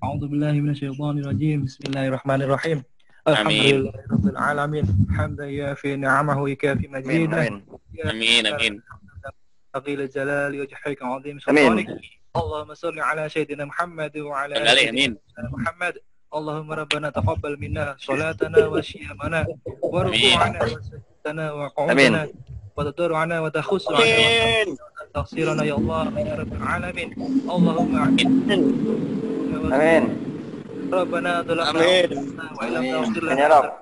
A'udzubillahi minasyaitonirrajim. Bismillahirrahmanirrahim. Alhamdulillahirabbil alamin. Hamdan yafi ni'amahu wa yukafi majidah. Amin. Aqil jalali wajhika 'azim sultanik. Allahumma shalli ala sayyidina Muhammad wa ala ali Muhammad. Allahumma rabbana taqabbal minna salatana wa siyamana wa ruku'ana wa sajdatana wa qu'udana wa tadarru'ana wa takhussu'ana wa taghfirana ya Allah ya rabbal alamin. Allahumma amin. Rabbana dhalamna wa illam taghfir lana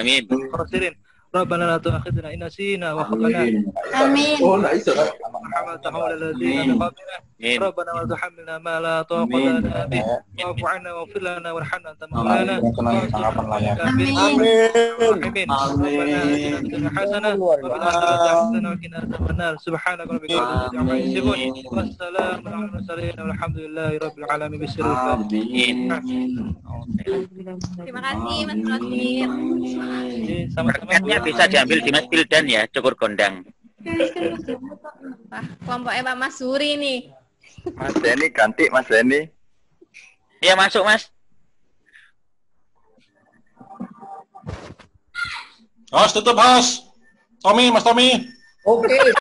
Amin. ربنا لا تؤاخذنا إن نسينا وأخطأنا Amin. حملت حول الذين من قبلنا ربنا ولا تحملنا ما لا طاقة لنا به واعف عنا واغفر لنا وارحمنا أنت مولانا آمين. ربنا آتنا في الدنيا حسنة وفي الآخرة حسنة وقنا عذاب النار سبحانك ربك رب العزة عما يصفون والسلام على المرسلين والحمد لله رب العالمين بسر الفاتحة. Terima kasih Mas Rosid. Sama-sama. Bisa diambil di Mas Firdan ya, cukur gondang. Wah, kelompoknya Pak Mas Suri nih. Mas Denny ganti Mas Denny. Iya masuk Mas. Tutup, Mas Tommy. Oke.